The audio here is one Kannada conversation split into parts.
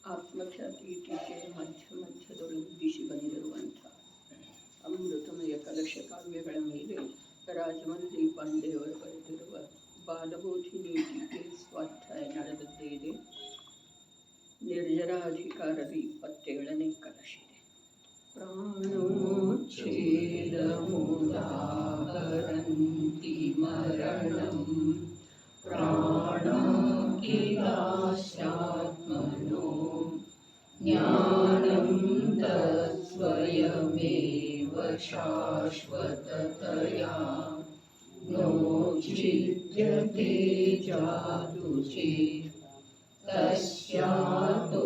ಆತ್ಮಖ್ಯಾತಿ ಟೀಕೆ ಮಧ್ಯದೊಳಗಿಸಿ ಬಂದಿರುವಂಥ ಅಮೃತಮಯ ಕಲಶ ಕಾವ್ಯಗಳ ಮೇಲೆ ರಾಜಮಂದ್ರಿ ಪಾಂಡೆಯವರು ಬರೆದಿರುವ ಬಾಲಬೋಧಿನಿ ಟೀಕೆ ಸ್ವಾಧ್ಯಾಯ ನಡೆದದ್ದೇ ಇದೆ. ನಿರ್ಜರಾಧಿಕಾರದ 27ನೇ ಕಲಶಿದೆ. ಪ್ರಾಣೋಚ್ಛೇದಮುದಾಹರಂತಿ ಮರಣಂ ಪ್ರಾಣಾಖಿಲಾಶ್ಚಾತ್ಮನೋ ಜ್ಞಾನಂ ತತ್ಸ್ವಯಮೇವ ಶಾಶ್ವತತಯಾ ನೋಚ್ಛಿದ್ಯತೆ ಜಾತು ಚೇತ್ ತಸ್ಯಾತೋ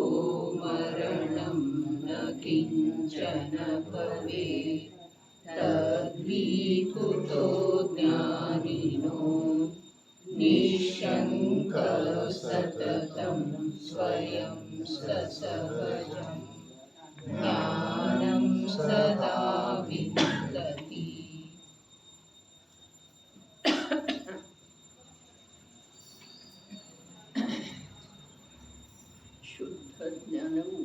ಮರಣಂ ನ ಕಿಂಚನ ಭವೇತ್ ತದ್ವಿಕುತೋ ಜ್ಞಾನಿನೋ ನಿಶಂಕ ಸತತಂ ಸ್ವಯಂ ಸಸಹಜಂ ಜ್ಞಾನಂ ಸದಾ ವಿಂದತಿ. ಶುದ್ಧ ಜ್ಞಾನವು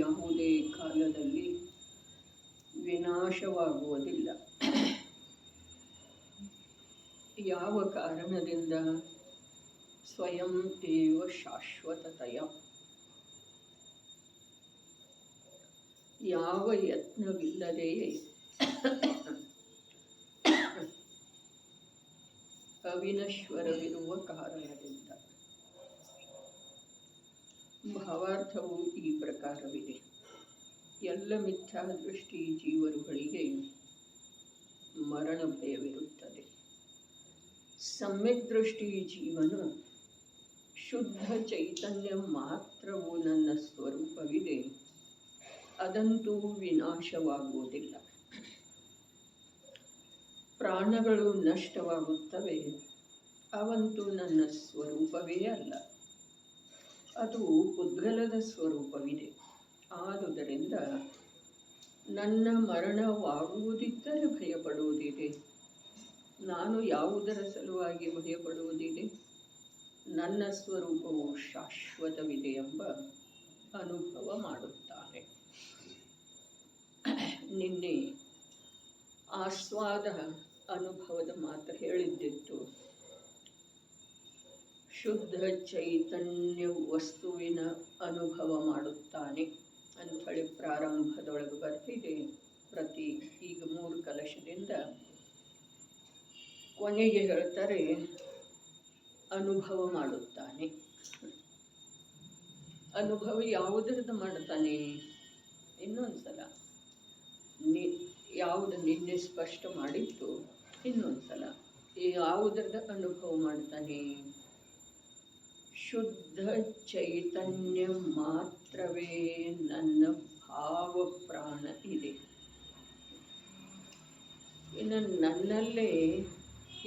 ಯಾವುದೇ ಕಾಲದಲ್ಲಿ ವಿನಾಶವಾಗುವುದಿಲ್ಲ. ಯಾವ ಕಾರಣದಿಂದ? ಸ್ವಯಂ ಏವ ಶಾಶ್ವತತಯ. ಯಾವ ಯತ್ನವಿಲ್ಲದೆಯೇ ಅವಿನಶ್ವರವಿರುವ ಕಾರಣದಿಂದ. ಭಾವಾರ್ಥವು ಈ ಪ್ರಕಾರವಿದೆ. ಎಲ್ಲ ಮಿಥ್ಯಾದೃಷ್ಟಿ ಜೀವರುಗಳಿಗೆ ಮರಣ ಭಯವಿರುತ್ತದೆ. ಸಮ್ಯಕ್ ದೃಷ್ಟಿ ಜೀವನು ಶುದ್ಧ ಚೈತನ್ಯ ಮಾತ್ರವು ನನ್ನ ಸ್ವರೂಪವಿದೆ, ಅದಂತೂ ವಿನಾಶವಾಗುವುದಿಲ್ಲ. ಪ್ರಾಣಗಳು ನಷ್ಟವಾಗುತ್ತವೆ, ಅವಂತೂ ನನ್ನ ಸ್ವರೂಪವೇ ಅಲ್ಲ, ಅದು ಪುದ್ಗಲದ ಸ್ವರೂಪವಿದೆ. ಆದುದರಿಂದ ನನ್ನ ಮರಣವಾಗುವುದಿದ್ದರೆ ಭಯಪಡುವುದಿದೆ. ನಾನು ಯಾವುದರ ಸಲುವಾಗಿ ಭಯಪಡುವುದಿದೆ? ನನ್ನ ಸ್ವರೂಪವು ಶಾಶ್ವತವಿದೆ ಎಂಬ ಅನುಭವ ಮಾಡುತ್ತಾನೆ. ನಿನ್ನೆ ಆಸ್ವಾದ ಅನುಭವದ ಮಾತು ಹೇಳಿದ್ದಿತ್ತು. ಶುದ್ಧ ಚೈತನ್ಯ ವಸ್ತುವಿನ ಅನುಭವ ಮಾಡುತ್ತಾನೆ ಅಂಥೇಳಿ ಪ್ರಾರಂಭದೊಳಗೆ ಬರ್ತಿದೆ. ಈಗ 3 ಕಲಶದಿಂದ ಕೊನೆಗೆ ಹೇಳ್ತಾರೆ ಅನುಭವ ಮಾಡುತ್ತಾನೆ. ಅನುಭವ ಯಾವುದರದ್ದು ಮಾಡ್ತಾನೆ? ಇನ್ನೊಂದ್ಸಲ ಯಾವುದು ನಿನ್ನೆ ಸ್ಪಷ್ಟ ಮಾಡಿತ್ತು, ಇನ್ನೊಂದ್ಸಲ ಯಾವುದರದ ಅನುಭವ ಮಾಡ್ತಾನೆ? ಶುದ್ಧ ಚೈತನ್ಯ ಮಾತ್ರವೇ ನನ್ನ ಭಾವ ಪ್ರಾಣ ಇದೆ. ಇನ್ನು ನನ್ನಲ್ಲೇ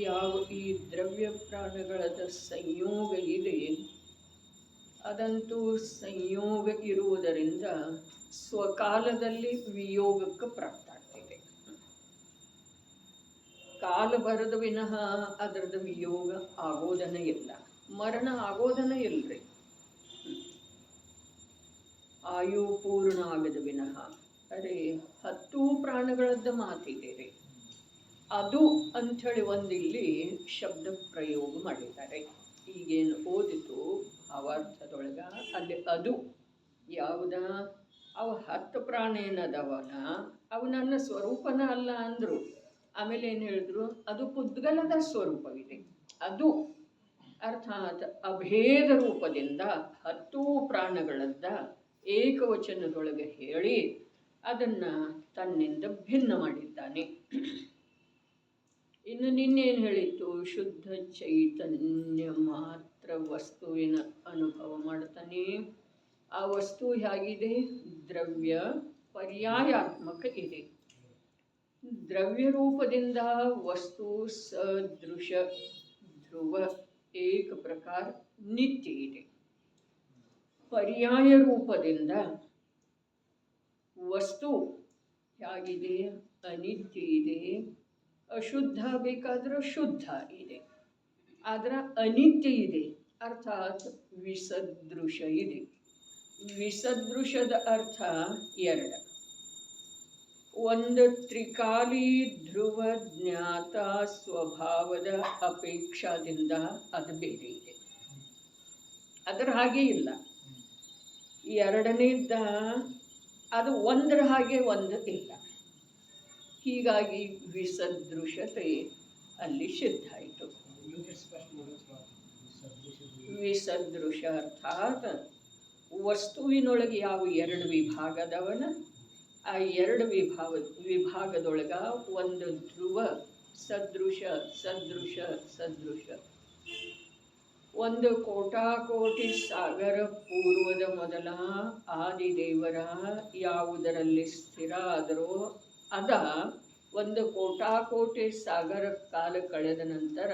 ಯಾವ ಈ ದ್ರವ್ಯ ಪ್ರಾಣಗಳದ ಸಂಯೋಗ ಇದೆ, ಅದಂತೂ ಸಂಯೋಗ ಇರುವುದರಿಂದ ಸ್ವಕಾಲದಲ್ಲಿ ವಿಯೋಗಕ್ಕೆ ಪ್ರಾಪ್ತ ಆಗ್ತಿದೆ. ಕಾಲ ಬರದ ವಿನಃ ಅದರದ ವಿಯೋಗ ಆಗೋದನ ಇಲ್ಲ, ಮರಣ ಆಗೋದನ ಇಲ್ರಿ. ಆಯು ಪೂರ್ಣ ಆಗದ ವಿನಃ. ಅರೆ 10 ಪ್ರಾಣಗಳದ್ದ ಮಾತಿದೆ ರೀ. ಅದು ಅಂಥೇಳಿ ಒಂದಿಲ್ಲಿ ಶಬ್ದ ಪ್ರಯೋಗ ಮಾಡಿದ್ದಾರೆ. ಈಗೇನು ಓದಿತು ಭಾವಾರ್ಥದೊಳಗ ಅಲ್ಲಿ ಅದು ಯಾವುದ? ಅವು 10 ಪ್ರಾಣ ಏನದವನ ಅವು ನನ್ನ ಸ್ವರೂಪನ ಅಲ್ಲ ಅಂದರು. ಆಮೇಲೆ ಏನು ಹೇಳಿದ್ರು? ಅದು ಪುದ್ಗಲದ ಸ್ವರೂಪವಿದೆ. ಅದು ಅರ್ಥಾತ್ ಅಭೇದ ರೂಪದಿಂದ 10 ಪ್ರಾಣಗಳದ್ದ ಏಕವಚನದೊಳಗೆ ಹೇಳಿ ಅದನ್ನು ತನ್ನಿಂದ ಭಿನ್ನ ಮಾಡಿದ್ದಾನೆ. ಇನ್ನು ನಿನ್ನೇನು ಹೇಳಿತ್ತು? ಶುದ್ಧ ಚೈತನ್ಯ ಮಾತ್ರ ವಸ್ತುವಿನ ಅನುಭವ ಮಾಡ್ತಾನೆ. ಆ ವಸ್ತು ಹೇಗಿದೆ? ದ್ರವ್ಯ ಪರ್ಯಾಯಾತ್ಮಕ ಇದೆ. ದ್ರವ್ಯ ರೂಪದಿಂದ ವಸ್ತು ಸದೃಶ ಧ್ರುವ ಏಕ ಪ್ರಕಾರ ನಿತ್ಯ ಇದೆ. ಪರ್ಯಾಯ ರೂಪದಿಂದ ವಸ್ತು ಹೇಗಿದೆ? ಅನಿತ್ಯ ಇದೆ. ಅಶುದ್ಧ ಬೇಕಾದ್ರೆ ಶುದ್ಧ ಇದೆ, ಆದ್ರೆ ಅನಿತ್ಯ ಇದೆ. ಅರ್ಥಾತ್ ವಿಸದೃಶ ಇದೆ. ವಿಸದೃಶದ ಅರ್ಥ ಎರಡು. ಒಂದು ತ್ರಿಕಾಲಿ ಧ್ರುವ ಜ್ಞಾತ ಸ್ವಭಾವದ ಅಪೇಕ್ಷಾದಿಂದ ಅದು ಬೇರೆ ಇದೆ, ಅದರ ಹಾಗೆ ಇಲ್ಲ. ಎರಡನೇದ ಅದು ಒಂದರ ಹಾಗೆ ಒಂದು ಇಲ್ಲ. ಹೀಗಾಗಿ ವಿಸದೃಶತೆ ಅಲ್ಲಿ ಸಿದ್ಧ ಆಯಿತು. ವಿಸದೃಶ ಅರ್ಥಾತ್ ವಸ್ತುವಿನೊಳಗೆ ಯಾವ ಎರಡು ವಿಭಾಗದವನ ಆ ಎರಡು ವಿಭಾಗದೊಳಗ ಒಂದು ಧ್ರುವ ಸದೃಶ ಸದೃಶ ಸದೃಶ. ಒಂದು ಕೋಟಾಕೋಟಿ ಸಾಗರ ಪೂರ್ವದ ಮೊದಲ ಆದಿದೇವರ ಯಾವುದರಲ್ಲಿ ಸ್ಥಿರ ಆದರೋ ಅದ ಒಂದು ಕೋಟಾಕೋಟಿ ಸಾಗರ ಕಾಲ ಕಳೆದ ನಂತರ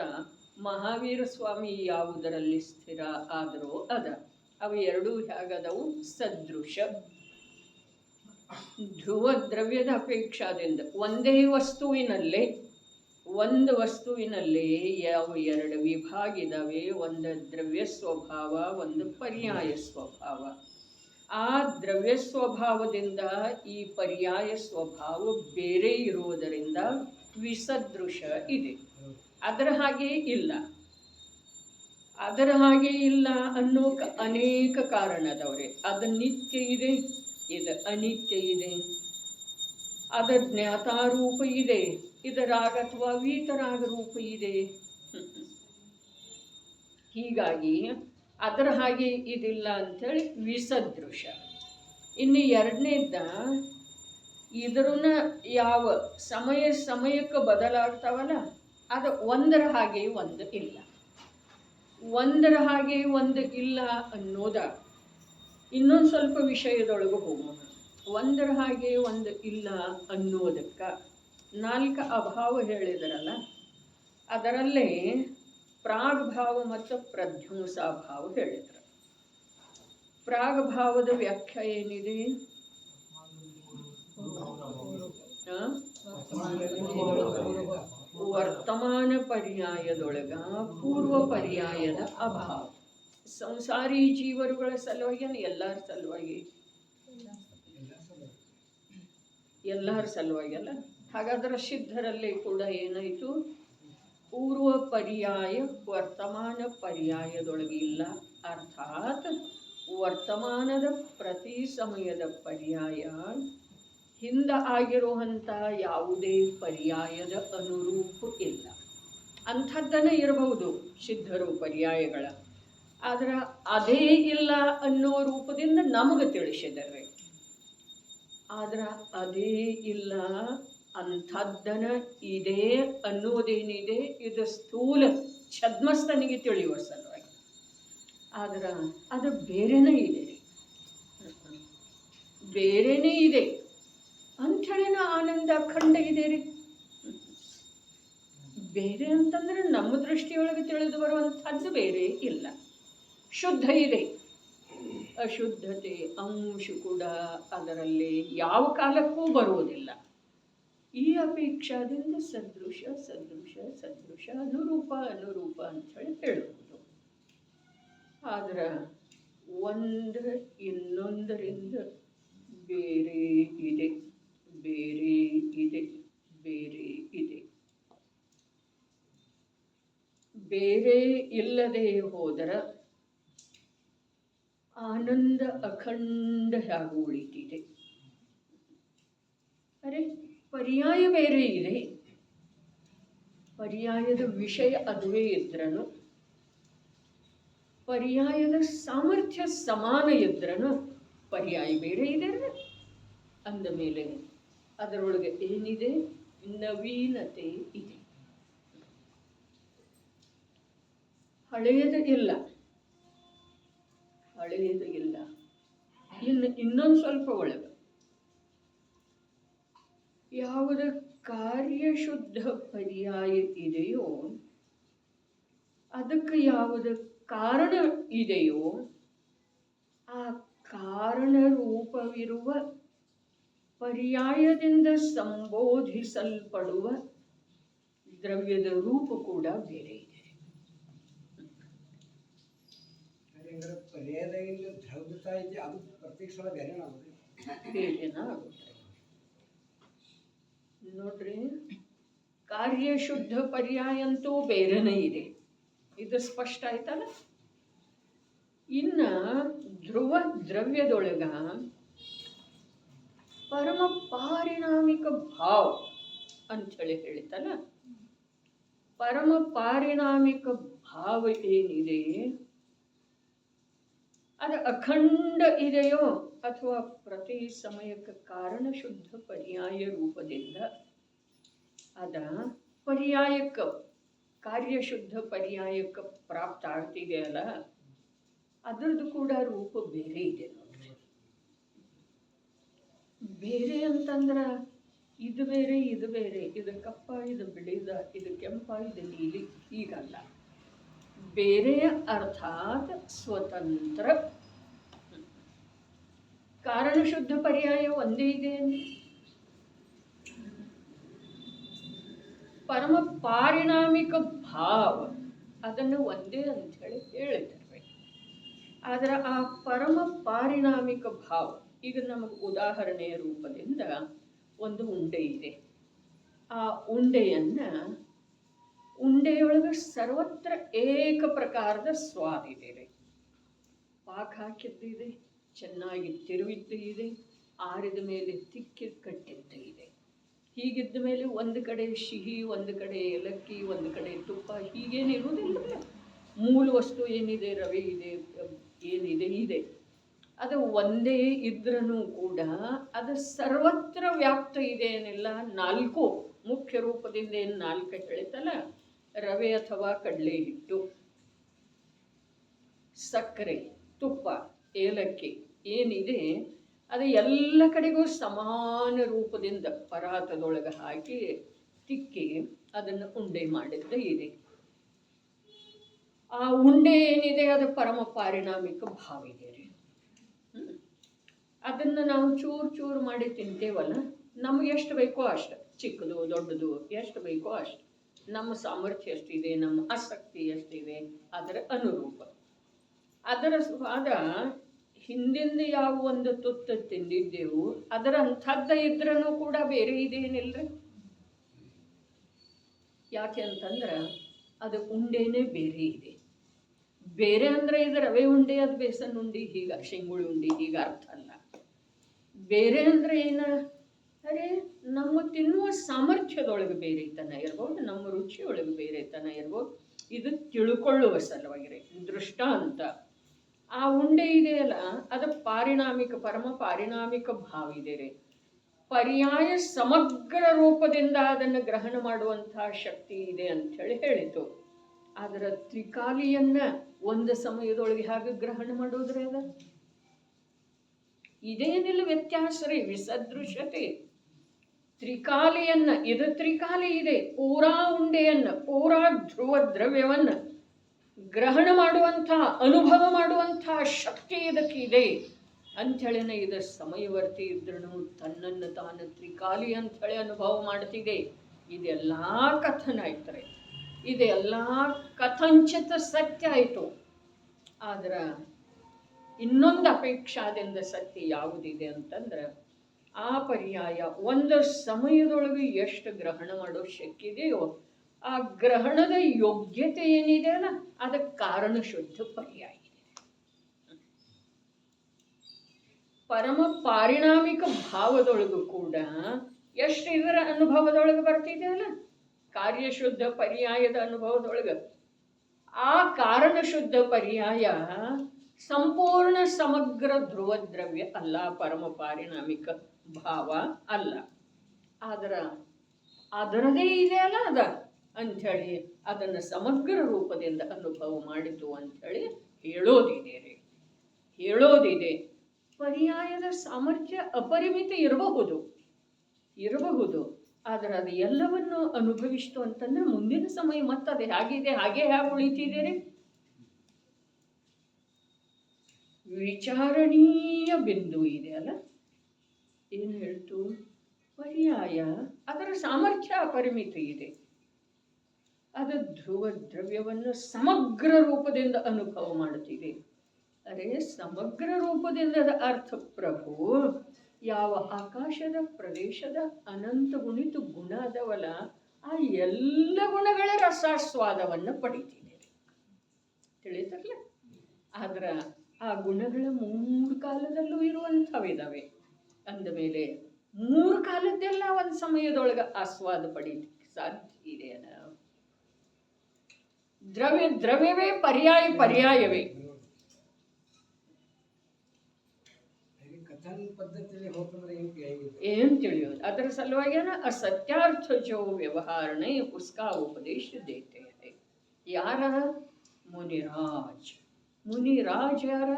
ಮಹಾವೀರ ಸ್ವಾಮಿ ಯಾವುದರಲ್ಲಿ ಸ್ಥಿರ ಆದರೋ ಅದ. ಅವು ಎರಡೂ ಹೇಗದವು? ಸದೃಶ. ಧ್ರುವ ದ್ರವ್ಯದ ಅಪೇಕ್ಷಾದಿಂದ ಒಂದೇ ವಸ್ತುವಿನಲ್ಲೇ ಒಂದು ವಸ್ತುವಿನಲ್ಲಿ ಯಾವ ಎರಡು ವಿಭಾಗ ಇದ್ದಾವೆ, ಒಂದು ದ್ರವ್ಯ ಸ್ವಭಾವ, ಒಂದು ಪರ್ಯಾಯ ಸ್ವಭಾವ. ಆ ದ್ರವ್ಯ ಸ್ವಭಾವದಿಂದ ಈ ಪರ್ಯಾಯ ಸ್ವಭಾವ ಬೇರೆ ಇರುವುದರಿಂದ ವಿಸದೃಶ ಇದೆ. ಅದರ ಹಾಗೆ ಇಲ್ಲ. ಅದರ ಹಾಗೆ ಇಲ್ಲ ಅನ್ನೋಕೆ ಅನೇಕ ಕಾರಣದವ್ರೆ. ಅದು ನಿತ್ಯ ಇದೆ, ಇದು ಅನಿತ್ಯ ಇದೆ. ಅದ ಜ್ಞಾತಾರೂಪ ಇದೆ, ಇದು ರಾಗ ಅಥವಾ ವೀತರಾಗ ರೂಪ ಇದೆ. ಹೀಗಾಗಿ ಅದರ ಹಾಗೆ ಇದಿಲ್ಲ ಅಂಥೇಳಿ ವಿಸದೃಶ. ಇನ್ನು ಎರಡನೇದ ಇದ್ರನ್ನ ಯಾವ ಸಮಯಕ್ಕೆ ಬದಲಾಗ್ತಾವಲ್ಲ ಅದು ಒಂದರ ಹಾಗೆ ಒಂದು ಇಲ್ಲ. ಒಂದರ ಹಾಗೆ ಒಂದು ಇಲ್ಲ ಅನ್ನೋದ ಇನ್ನೊಂದು ಸ್ವಲ್ಪ ವಿಷಯದೊಳಗೆ ಹೋಗೋಣ. ಒಂದರ ಹಾಗೆ ಒಂದು ಇಲ್ಲ ಅನ್ನೋದಕ್ಕೆ 4 ಅಭಾವ ಹೇಳಿದರಲ್ಲ, ಅದರಲ್ಲೇ ಪ್ರಾಗ್ಭಾವ ಮತ್ತು ಪ್ರಧ್ವಂಸಾಭಾವ ಹೇಳಿದರು. ಪ್ರಾಗ್ಭಾವದ ವ್ಯಾಖ್ಯೆ ಏನಿದೆ? ವರ್ತಮಾನ ಪರ್ಯಾಯದೊಳಗ ಪೂರ್ವ ಪರ್ಯಾಯದ ಅಭಾವ. ಸಂಸಾರಿ ಜೀವರುಗಳ ಸಲುವಾಗಿ ಎಲ್ಲರ ಸಲುವಾಗಿ ಎಲ್ಲರ ಸಲುವಾಗಿ ಅಲ್ಲ. ಹಾಗಾದ್ರೆ ಸಿದ್ಧರಲ್ಲಿ ಕೂಡ ಏನಾಯಿತು? ಪೂರ್ವ ಪರ್ಯಾಯ ವರ್ತಮಾನ ಪರ್ಯಾಯದೊಳಗೆ ಇಲ್ಲ. ಅರ್ಥಾತ್ ವರ್ತಮಾನದ ಪ್ರತಿ ಸಮಯದ ಪರ್ಯಾಯ ಹಿಂದೆ ಆಗಿರುವಂಥ ಯಾವುದೇ ಪರ್ಯಾಯದ ಅನುರೂಪ ಇಲ್ಲ. ಅಂಥದ್ದನ್ನೇ ಇರಬಹುದು ಸಿದ್ಧರು ಪರ್ಯಾಯಗಳ. ಆದ್ರೆ ಅದೇ ಇಲ್ಲ ಅನ್ನೋ ರೂಪದಿಂದ ನಮಗೆ ತಿಳಿಸಿದ್ದಾರೆ. ಆದ್ರೆ ಅದೇ ಇಲ್ಲ ಅಂಥದ್ದನ ಇದೆ ಅನ್ನೋದೇನಿದೆ ಇದು ಸ್ಥೂಲ ಛದ್ಮಸ್ಥನಿಗೆ ತಿಳಿಯುವ ಸಲುವಾಗಿ. ಆದ್ರೆ ಅದು ಬೇರೆನೇ ಇದೆ, ಬೇರೆನೇ ಇದೆ ಅಂಥೇಳಿನ ಆನಂದ ಅಖಂಡ ಇದೆ ರೀ. ಬೇರೆ ಅಂತಂದ್ರೆ ನಮ್ಮ ದೃಷ್ಟಿಯೊಳಗೆ ತಿಳಿದು ಬರುವಂಥದ್ದು ಬೇರೆ ಇಲ್ಲ. ಶುದ್ಧ ಇದೆ, ಅಶುದ್ಧತೆ ಅಂಶ ಕೂಡ ಅದರಲ್ಲಿ ಯಾವ ಕಾಲಕ್ಕೂ ಬರುವುದಿಲ್ಲ. ಈ ಅಪೇಕ್ಷಾದಿಂದ ಸದೃಶ ಸದೃಶ ಸದೃಶ ಅನುರೂಪ ಅನುರೂಪ ಅಂಥೇಳಿ ಹೇಳುವುದು. ಆದ್ರೆ ಒಂದು ಇನ್ನೊಂದರಿಂದ ಬೇರೆ ಇದೆ, ಬೇರೆ ಇದೆ, ಬೇರೆ ಇದೆ. ಬೇರೆ ಇಲ್ಲದೆ ಹೋದರ ಆನಂದ ಅಖಂಡ ಹೇಗೂ ಉಳಿತಿದೆ. ಅರೆ ಪರ್ಯಾಯ ಬೇರೆ ಇದೆ, ಪರ್ಯಾಯದ ವಿಷಯ ಅದುವೇ ಇದ್ರನು, ಪರ್ಯಾಯದ ಸಾಮರ್ಥ್ಯ ಸಮಾನ ಇದ್ರನು ಪರ್ಯಾಯ ಬೇರೆ ಇದೆ ಅಂದ ಮೇಲೆ ಅದರೊಳಗೆ ಏನಿದೆ? ನವೀನತೆ ಇದೆ. ಹಳೆಯದು ಇಲ್ಲ, ಹಳೆಯದು ಇಲ್ಲ. ಇನ್ನೊಂದು ಸ್ವಲ್ಪ ಒಳಗೆ ಯಾವುದ ಕಾರ್ಯಶುದ್ಧ ಪರ್ಯಾಯ ಇದೆಯೋ ಅದಕ್ಕೆ ಯಾವುದ ಕಾರಣ ಇದೆಯೋ ಆ ಕಾರಣ ರೂಪವಿರುವ ಪರ್ಯಾಯದಿಂದ ಸಂಬೋಧಿಸಲ್ಪಡುವ ದ್ರವ್ಯದ ರೂಪ ಕೂಡ ಬೇರೆ ಇದೆ. ಪರ್ಯಾಯದಿಂದ ದ್ರವ್ಯತ ಐತಿ ಅದು ಪ್ರತ್ಯೇಕ ಸಲ ಬೇರೆ ಆಗೋದು ಬೇರೆನ ಆಗುತ್ತೆ ನೋಡ್ರಿ. ಕಾರ್ಯ ಶುದ್ಧ ಪರ್ಯಾಯ ಅಂತೂ ಬೇರೆನೇ ಇದೆ, ಇದು ಸ್ಪಷ್ಟ ಆಯ್ತಲ್ಲ. ಇನ್ನ ಧ್ರುವ ದ್ರವ್ಯದೊಳಗ ಪರಮ ಪಾರಿಣಾಮಿಕ ಭಾವ ಅಂಥೇಳಿ ಹೇಳ್ತಲ್ಲ. ಪರಮ ಪಾರಿಣಾಮಿಕ ಭಾವ ಏನಿದೆ ಅದು ಅಖಂಡ ಇದೆಯೋ ಅಥವಾ ಪ್ರತಿ ಸಮಯಕ್ಕೆ ಕಾರಣ ಶುದ್ಧ ಪರ್ಯಾಯ ರೂಪದಿಂದ ಅದ ಪರ್ಯಾಯಕ್ಕೆ ಕಾರ್ಯಶುದ್ಧ ಪರ್ಯಾಯಕ್ಕೆ ಪ್ರಾಪ್ತ ಆಗ್ತಿದೆಯಲ್ಲ, ಅದರದ್ದು ಕೂಡ ರೂಪ ಬೇರೆ ಇದೆ ನೋಡ್ರಿ. ಬೇರೆ ಅಂತಂದ್ರ ಇದು ಬೇರೆ ಇದು ಬೇರೆ, ಇದು ಕಪ್ಪ ಇದು ಬಿಳಿದ, ಇದು ಕೆಂಪ ಇದು ನೀಲಿ, ಹೀಗಲ್ಲ. ಬೇರೆ ಅರ್ಥಾತ್ ಸ್ವತಂತ್ರ. ಕಾರಣ ಶುದ್ಧ ಪರ್ಯಾಯ ಒಂದೇ ಇದೆ ಅಂದ್ರೆ ಪರಮ ಪಾರಿಣಾಮಿಕ ಭಾವ ಅದನ್ನು ಒಂದೇ ಅಂತ ಹೇಳಿ ಹೇಳಿದ್ದಾರೆ. ಆದರೆ ಆ ಪರಮ ಪಾರಿಣಾಮಿಕ ಭಾವ, ಈಗ ನಮಗೆ ಉದಾಹರಣೆಯ ರೂಪದಿಂದ ಒಂದು ಉಂಡೆ ಇದೆ. ಆ ಉಂಡೆಯೊಳಗೆ ಸರ್ವತ್ರ ಏಕ ಪ್ರಕಾರದ ಸ್ವಾದಿದೆ ರೀ. ಪಾಕ ಹಾಕಿದ್ದಿದೆ, ಚೆನ್ನಾಗಿ ತಿರುವಿದ್ದು ಇದೆ, ಆರಿದ ಮೇಲೆ ತಿಕ್ಕಿ ಕಟ್ಟಿದ್ದು ಇದೆ. ಹೀಗಿದ್ದ ಮೇಲೆ ಒಂದು ಕಡೆ ಸಿಹಿ, ಒಂದು ಕಡೆ ಏಲಕ್ಕಿ, ಒಂದು ಕಡೆ ತುಪ್ಪ, ಹೀಗೇನಿರುವುದಿಲ್ಲ. ಮೂಲ ವಸ್ತು ಏನಿದೆ, ರವೆ ಇದೆ, ಏನಿದೆ ಇದೆ, ಅದು ಒಂದೇ ಇದ್ರೂ ಕೂಡ ಅದು ಸರ್ವತ್ರ ವ್ಯಾಪ್ತ ಇದೆ ಏನಿಲ್ಲ. ನಾಲ್ಕು ಮುಖ್ಯ ರೂಪದಿಂದ ಏನು ನಾಲ್ಕು ಹೇಳ್ತಲ್ಲ, ರವೆ ಅಥವಾ ಕಡಲೆ ಹಿಟ್ಟು, ಸಕ್ಕರೆ, ತುಪ್ಪ, ಏಲಕ್ಕಿ ಏನಿದೆ ಅದು ಎಲ್ಲ ಕಡೆಗೂ ಸಮಾನ ರೂಪದಿಂದ ಪರಾತದೊಳಗೆ ಹಾಕಿ ತಿಕ್ಕಿ ಅದನ್ನು ಉಂಡೆ ಮಾಡಿದ್ದ ಇದೆ. ಆ ಉಂಡೆ ಏನಿದೆ ಅದು ಪರಮ ಪಾರಿಣಾಮಿಕ ಭಾವ ಇದೆ ರೀ. ಅದನ್ನು ನಾವು ಚೂರು ಚೂರು ಮಾಡಿ ತಿಂತೇವಲ್ಲ, ನಮ್ಗೆ ಎಷ್ಟು ಬೇಕೋ ಅಷ್ಟು, ಚಿಕ್ಕದು ದೊಡ್ಡದು ಎಷ್ಟು ಬೇಕೋ ಅಷ್ಟು, ನಮ್ಮ ಸಾಮರ್ಥ್ಯ ಎಷ್ಟಿದೆ, ನಮ್ಮ ಆಸಕ್ತಿ ಎಷ್ಟಿದೆ ಅದರ ಅನುರೂಪ. ಅದರ ಸ್ವಾದ ಹಿಂದಿಂದ ಯಾವ ಒಂದು ತುತ್ತು ತಿಂದಿದ್ದೆವು ಅದರ ಅಂಥದ್ದ ಇದ್ರೂ ಕೂಡ ಬೇರೆ ಇದೇನಿಲ್ರಿ. ಯಾಕೆ ಅಂತಂದ್ರೆ ಅದು ಉಂಡೆನೇ ಬೇರೆ ಇದೆ. ಬೇರೆ ಅಂದರೆ ಇದು ರವೆ ಉಂಡೆ, ಅದು ಬೇಸನ್ ಉಂಡೆ, ಹೀಗೆ ಶೇಂಗುಳಿ ಉಂಡೆ, ಹೀಗೆ ಅರ್ಥ ಅಲ್ಲ. ಬೇರೆ ಅಂದರೆ ಏನ, ಅರೆ ನಮ್ಮ ತಿನ್ನುವ ಸಾಮರ್ಥ್ಯದೊಳಗೆ ಬೇರೆತನ ಇರ್ಬೋದು, ನಮ್ಮ ರುಚಿಯೊಳಗೆ ಬೇರೆತನ ಇರ್ಬೋದು. ಇದು ತಿಳ್ಕೊಳ್ಳುವ ಸಲುವಾಗಿರಿ ದೃಷ್ಟಾಂತ. ಆ ಉಂಡೆ ಇದೆಯಲ್ಲ ಅದು ಪಾರಿಣಾಮಿಕ, ಪರಮ ಪಾರಿಣಾಮಿಕ ಭಾವ ಇದೆ ರೀ. ಪರ್ಯಾಯ ಸಮಗ್ರ ರೂಪದಿಂದ ಅದನ್ನು ಗ್ರಹಣ ಮಾಡುವಂತಹ ಶಕ್ತಿ ಇದೆ ಅಂಥೇಳಿ ಹೇಳಿತು. ಅದರ ತ್ರಿಕಾಲಿಯನ್ನ ಒಂದು ಸಮಯದೊಳಗೆ ಹಾಗೆ ಗ್ರಹಣ ಮಾಡೋದ್ರೆ ಅದ ಇದೇನಿಲ್ಲ ವ್ಯತ್ಯಾಸ ರೀ, ವಿಸದೃಶತೆ. ತ್ರಿಕಾಲಿಯನ್ನ, ಇದು ತ್ರಿಕಾಲಿ ಇದೆ, ಪೂರಾ ಉಂಡೆಯನ್ನ, ಪೂರಾ ಧ್ರುವ ದ್ರವ್ಯವನ್ನ ಗ್ರಹಣ ಮಾಡುವಂಥ, ಅನುಭವ ಮಾಡುವಂಥ ಶಕ್ತಿ ಇದಕ್ಕಿದೆ ಅಂಥೇಳಿನ ಇದು ಸಮಯವರ್ತಿ ಇದ್ರೂ ತನ್ನನ್ನು ತಾನು ತ್ರಿಕಾಲಿ ಅಂಥೇಳಿ ಅನುಭವ ಮಾಡ್ತಿದೆ. ಇದೆಲ್ಲ ಕಥನ ಆಯ್ತಾರೆ, ಇದೆಲ್ಲ ಕಥಂಚಿತ ಸತ್ಯ ಆಯಿತು. ಆದ್ರೆ ಇನ್ನೊಂದು ಅಪೇಕ್ಷಾದಿಂದ ಸತ್ಯ ಯಾವುದಿದೆ ಅಂತಂದ್ರೆ, ಆ ಪರ್ಯಾಯ ಒಂದು ಸಮಯದೊಳಗೆ ಎಷ್ಟು ಗ್ರಹಣ ಮಾಡೋ ಶಕ್ತಿ ಇದೆಯೋ ಆ ಗ್ರಹಣದ ಯೋಗ್ಯತೆ ಏನಿದೆ ಅಲ್ಲ ಅದಕ್ಕೆ ಕಾರಣ ಶುದ್ಧ ಪರ್ಯಾಯ ಇದೆ. ಪರಮ ಪಾರಿಣಾಮಿಕ ಭಾವದೊಳಗೂ ಕೂಡ ಎಷ್ಟು ಇದರ ಅನುಭವದೊಳಗೆ ಬರ್ತಿದೆ ಅಲ್ಲ, ಕಾರ್ಯಶುದ್ಧ ಪರ್ಯಾಯದ ಅನುಭವದೊಳಗೆ. ಆ ಕಾರಣ ಶುದ್ಧ ಪರ್ಯಾಯ ಸಂಪೂರ್ಣ ಸಮಗ್ರ ಧ್ರುವ ದ್ರವ್ಯ ಅಲ್ಲ, ಪರಮ ಪಾರಿಣಾಮಿಕ ಭಾವ ಅಲ್ಲ. ಆದ್ರೆ ಅದರದೇ ಇದೆ ಅಲ್ಲ ಅದ ಅಂಥೇಳಿ ಅದನ್ನು ಸಮಗ್ರ ರೂಪದಿಂದ ಅನುಭವ ಮಾಡಿತು ಅಂಥೇಳಿ ಹೇಳೋದಿದೆ. ಪರ್ಯಾಯದ ಸಾಮರ್ಥ್ಯ ಅಪರಿಮಿತ ಇರಬಹುದು, ಆದರೆ ಅದು ಎಲ್ಲವನ್ನು ಅನುಭವಿಸ್ತು ಅಂತಂದ್ರೆ ಮುಂದಿನ ಸಮಯ ಮತ್ತೆ ಅದು ಹೇಗಿದೆ ಹಾಗೆ ಹೇಗೆ ಉಳಿತಿದೆ ರೀ. ವಿಚಾರಣೀಯ ಬಿಂದು ಇದೆ ಅಲ್ಲ, ಏನು ಹೇಳ್ತು, ಪರ್ಯಾಯ ಅದರ ಸಾಮರ್ಥ್ಯ ಅಪರಿಮಿತ ಇದೆ. ಅದು ಧ್ರುವ ದ್ರವ್ಯವನ್ನು ಸಮಗ್ರ ರೂಪದಿಂದ ಅನುಭವ ಮಾಡುತ್ತಿದೆ. ಅರೆ ಸಮಗ್ರ ರೂಪದಿಂದ ಅರ್ಥ ಪ್ರಭು ಯಾವ ಆಕಾಶದ ಪ್ರದೇಶದ ಅನಂತ ಗುಣಿತು ಗುಣ ಅದವಲ್ಲ ಆ ಎಲ್ಲ ಗುಣಗಳ ರಸಾಸ್ವಾದವನ್ನು ಪಡಿತಿದ್ದೀರಿ. ತಿಳಿತಲ್ಲ? ಆದ್ರೆ ಆ ಗುಣಗಳ 3 ಕಾಲದಲ್ಲೂ ಇರುವಂಥವಿದಾವೆ ಅಂದಮೇಲೆ 3 ಕಾಲದ್ದೆಲ್ಲ ಒಂದು ಸಮಯದೊಳಗೆ ಆಸ್ವಾದ ಪಡೀಲಿಕ್ಕೆ ಸಾಧ್ಯ ಇದೆ. ದ್ರವ್ಯವೇ ಪರ್ಯಾಯವೇ. ಕಥನ್ ಪದ್ಧತಿಯಲ್ಲಿ ಹೋಗ್ತಂದ್ರೆ ಏನ್ ತಿಳಿಯೋದು? ಅದರ ಸಲುವಾಗಿನ ಅಸತ್ಯಾರ್ಥ ಜೋ ವ್ಯವಹಾರಣೆ ಉಸ್ಕಾ ಉಪದೇಶ ದೇತೆ. ಯಾರ? ಮುನಿರಾಜ್. ಮುನಿರಾಜ್ ಯಾರ?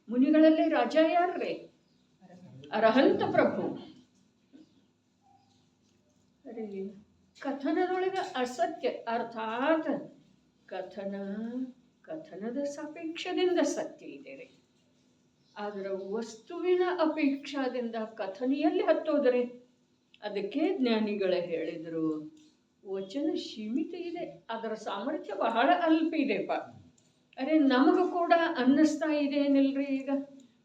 ಮುನಿಗಳಲ್ಲಿ ರಾಜ ಯಾರ್ರಿ? ಅರಹಂತ ಪ್ರಭು. ಅರೆ ಕಥನದೊಳಗೆ ಅಸತ್ಯ ಅರ್ಥಾತ್ ಕಥನದ ಸಾಪೇಕ್ಷದಿಂದ ಸತ್ಯ ಇದೆ ರೀ. ಆದ್ರೆ ವಸ್ತುವಿನ ಅಪೇಕ್ಷಾದಿಂದ ಕಥನೆಯಲ್ಲಿ ಹತ್ತೋದ್ರೆ ಅದಕ್ಕೆ ಜ್ಞಾನಿಗಳ ಹೇಳಿದರು ವಚನ ಸೀಮಿತ ಇದೆ, ಅದರ ಸಾಮರ್ಥ್ಯ ಬಹಳ ಅಲ್ಪ ಇದೆಪ್ಪ. ಅರೆ ನಮಗೂ ಕೂಡ ಅನ್ನಿಸ್ತಾ ಇದೆ ಏನಿಲ್ರಿ, ಈಗ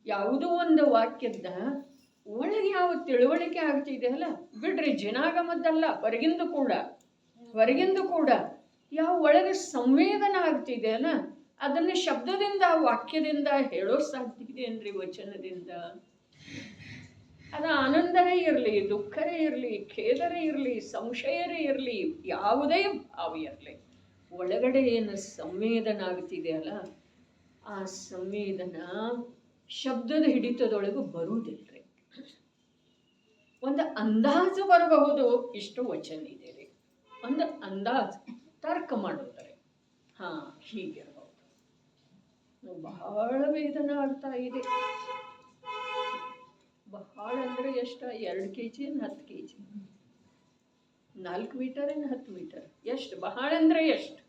ಯಾವುದೋ ಒಂದು ವಾಕ್ಯದ ಒಳಗೆ ಯಾವ ತಿಳುವಳಿಕೆ ಆಗ್ತಿದೆ ಅಲ್ಲ ಬಿಡ್ರಿ, ಜಿನಾಗಮದ್ದಲ್ಲ, ಹೊರಗಿಂದು ಕೂಡ ಯಾವ ಒಳಗೆ ಸಂವೇದನ ಆಗ್ತಿದೆ ಅಲ್ಲ ಅದನ್ನು ಶಬ್ದದಿಂದ ವಾಕ್ಯದಿಂದ ಹೇಳೋ ಸಾಧ್ಯ ಇದೆ ಏನ್ರಿ ವಚನದಿಂದ. ಅದು ಆನಂದರೇ ಇರಲಿ, ದುಃಖರೇ ಇರಲಿ, ಖೇದರೇ ಇರಲಿ, ಸಂಶಯರೇ ಇರಲಿ, ಯಾವುದೇ ಭಾವ ಇರಲಿ, ಒಳಗಡೆ ಏನು ಸಂವೇದನ ಆಗ್ತಿದೆ ಅಲ್ಲ ಆ ಸಂವೇದನ ಶಬ್ದದ ಹಿಡಿತದೊಳಗೂ ಬರುವುದಿಲ್ರಿ. ಒಂದು ಅಂದಾಜು ಬರಬಹುದು, ಇಷ್ಟು ವಚನ ಇದೆ ರೀ, ಒಂದು ಅಂದಾಜು ತರ್ಕ ಮಾಡುತ್ತಾರೆ. ಹೀಗಿರ್ಬೋದು. ಬಹಳ ವೇದನೆ ಆಗ್ತಾ ಇದೆ. ಬಹಳ ಅಂದ್ರೆ ಎಷ್ಟ? 2 kg 10 kg 4 ಮೀಟರ್ 10 ಮೀಟರ್ ಎಷ್ಟು? ಬಹಳ ಅಂದ್ರೆ ಎಷ್ಟು?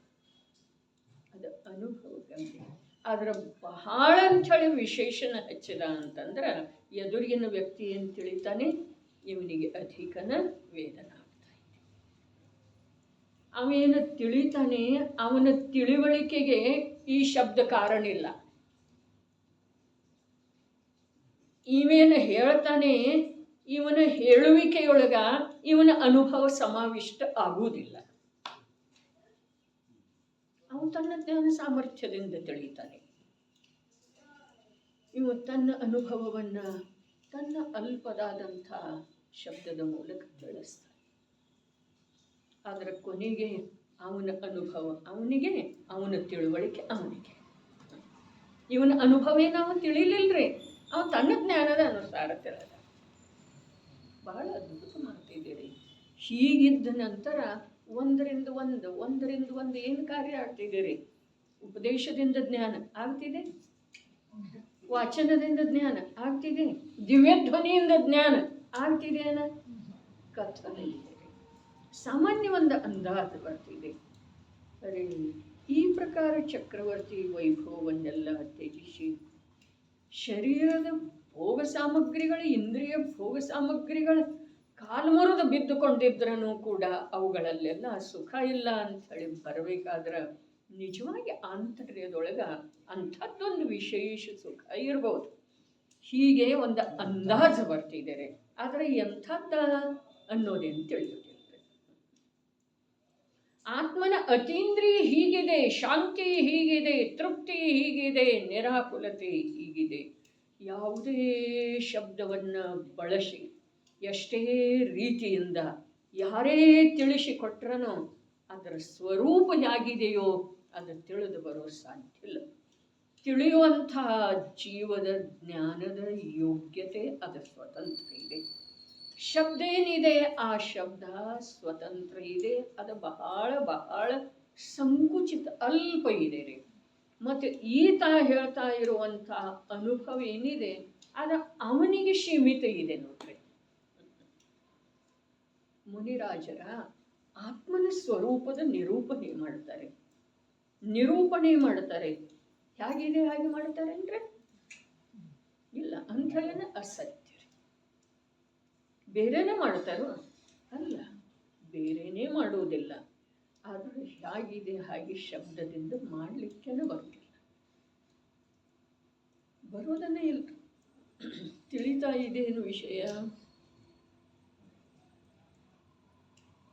ಅದು ಅನುಭವ ಗಂಭೀರ. ಆದ್ರೆ ಬಹಳ ಅಂಥೇಳಿ ವಿಶೇಷಣ ಹಚ್ಚಿದ ಅಂತಂದ್ರೆ ಎದುರಿಗಿನ ವ್ಯಕ್ತಿ ಏನು ತಿಳಿತಾನೆ, ಇವನಿಗೆ ಅಧಿಕನ ವೇದನ ಆಗ್ತಾ ಇದೆ. ಅವೇನು ತಿಳಿತಾನೆ, ಅವನ ತಿಳಿವಳಿಕೆಗೆ ಈ ಶಬ್ದ ಕಾರಣ ಇಲ್ಲ. ಇವೇನು ಹೇಳ್ತಾನೆ, ಇವನ ಹೇಳುವಿಕೆಯೊಳಗ ಇವನ ಅನುಭವ ಸಮಾವಿಷ್ಟ ಆಗುವುದಿಲ್ಲ. ಅವನು ತನ್ನ ಜ್ಞಾನ ಸಾಮರ್ಥ್ಯದಿಂದ ತಿಳಿತಾನೆ. ಇವ ತನ್ನ ಅನುಭವವನ್ನು ತನ್ನ ಅಲ್ಪದಾದಂಥ ಶಬ್ದದ ಮೂಲಕ ತಿಳಿಸ್ತಾನೆ. ಆದರೆ ಕೊನೆಗೆ ಅವನ ಅನುಭವ ಅವನಿಗೆ, ಅವನ ತಿಳುವಳಿಕೆ ಅವನಿಗೆ. ಇವನ ಅನುಭವ ಏನು ಅವನು ತಿಳಿಲಿಲ್ಲರಿ, ಅವನು ತನ್ನ ಜ್ಞಾನದ ಅನುಸಾರ ತಿಳಿದ. ಬಹಳ ಅದ್ಭುತ ಮಾಡ್ತಿದ್ದೀರಿ. ಹೀಗಿದ್ದ ನಂತರ ಒಂದರಿಂದ ಒಂದು ಏನು ಕಾರ್ಯ ಆಗ್ತಿದ್ದೀರಿ? ಉಪದೇಶದಿಂದ ಜ್ಞಾನ ಆಗ್ತಿದೆ, ವಾಚನದಿಂದ ಜ್ಞಾನ ಆಗ್ತಿದೆ, ದಿವ್ಯಧ್ವನಿಯಿಂದ ಜ್ಞಾನ ಆಗ್ತಿದೆಯೇನ? ಕಥನೆ ಸಾಮಾನ್ಯ ಒಂದು ಅಂದಾಜು ಬರ್ತಿದೆ. ಅರೆ ಈ ಪ್ರಕಾರ ಚಕ್ರವರ್ತಿ ವೈಭವವನ್ನೆಲ್ಲ ತ್ಯಜಿಸಿ ಶರೀರದ ಭೋಗ ಸಾಮಗ್ರಿಗಳು, ಇಂದ್ರಿಯ ಭೋಗ ಸಾಮಗ್ರಿಗಳು ಕಾಲ್ಮುರಿದು ಬಿದ್ದುಕೊಂಡಿದ್ರೂ ಕೂಡ ಅವುಗಳಲ್ಲೆಲ್ಲ ಸುಖ ಇಲ್ಲ ಅಂಥೇಳಿ ಬರಬೇಕಾದ್ರೆ ನಿಜವಾಗಿ ಆಂತರ್ಯದೊಳಗೆ ಅಂಥದ್ದೊಂದು ವಿಶೇಷ ಸುಖ ಇರ್ಬೋದು. ಹೀಗೆ ಒಂದು ಅಂದಾಜು ಬರ್ತಿದ್ದಾರೆ. ಆದರೆ ಎಂಥದ್ದ ಅನ್ನೋದೇನು ತಿಳಿಯೋದಿಲ್ಲ. ಆತ್ಮನ ಅತೀಂದ್ರಿಯ ಹೀಗಿದೆ, ಶಾಂತಿ ಹೀಗಿದೆ, ತೃಪ್ತಿ ಹೀಗಿದೆ, ನಿರಾಕುಲತೆ ಹೀಗಿದೆ. ಯಾವುದೇ ಶಬ್ದವನ್ನು ಬಳಸಿ ಎಷ್ಟೇ ರೀತಿಯಿಂದ ಯಾರೇ ತಿಳಿಸಿಕೊಟ್ರನೋ ಅದರ ಸ್ವರೂಪ ಹೇಗಿದೆಯೋ ಅದು ತಿಳಿದು ಬರೋ ಸಾಧ್ಯ ಇಲ್ಲ. ತಿಳಿಯುವಂಥ ಜೀವದ ಜ್ಞಾನದ ಯೋಗ್ಯತೆ ಅದು ಸ್ವತಂತ್ರ ಇದೆ. ಶಬ್ದ ಏನಿದೆ ಆ ಶಬ್ದ ಸ್ವತಂತ್ರ ಇದೆ. ಅದು ಬಹಳ ಸಂಕುಚಿತ ಅಲ್ಪ ಇದೆ ರೀ. ಮತ್ತು ಈತ ಹೇಳ್ತಾ ಇರುವಂಥ ಅನುಭವ ಏನಿದೆ ಅದು ಅವನಿಗೆ ಸೀಮಿತ ಇದೆ ನೋಡ್ರಿ. ಮುನಿರಾಜರ ಆತ್ಮನ ಸ್ವರೂಪದ ನಿರೂಪಣೆ ಮಾಡ್ತಾರೆ. ಹೇಗಿದೆ ಹಾಗೆ ಮಾಡ್ತಾರೆ ಅಂದ್ರೆ ಇಲ್ಲ ಅಂಥೇಳಿನ ಅಸತ್ಯ. ಬೇರೆನೇ ಮಾಡ್ತಾರೋ ಅಲ್ಲ, ಬೇರೆನೇ ಮಾಡುವುದಿಲ್ಲ. ಆದರೆ ಹೇಗಿದೆ ಹಾಗೆ ಶಬ್ದದಿಂದ ಮಾಡಲಿಕ್ಕೇನೆ ಬರ್ತಿಲ್ಲ. ಬರೋದನ್ನೇ ಇಲ್ಲ. ತಿಳಿತಾ ಇದೇನು ವಿಷಯ?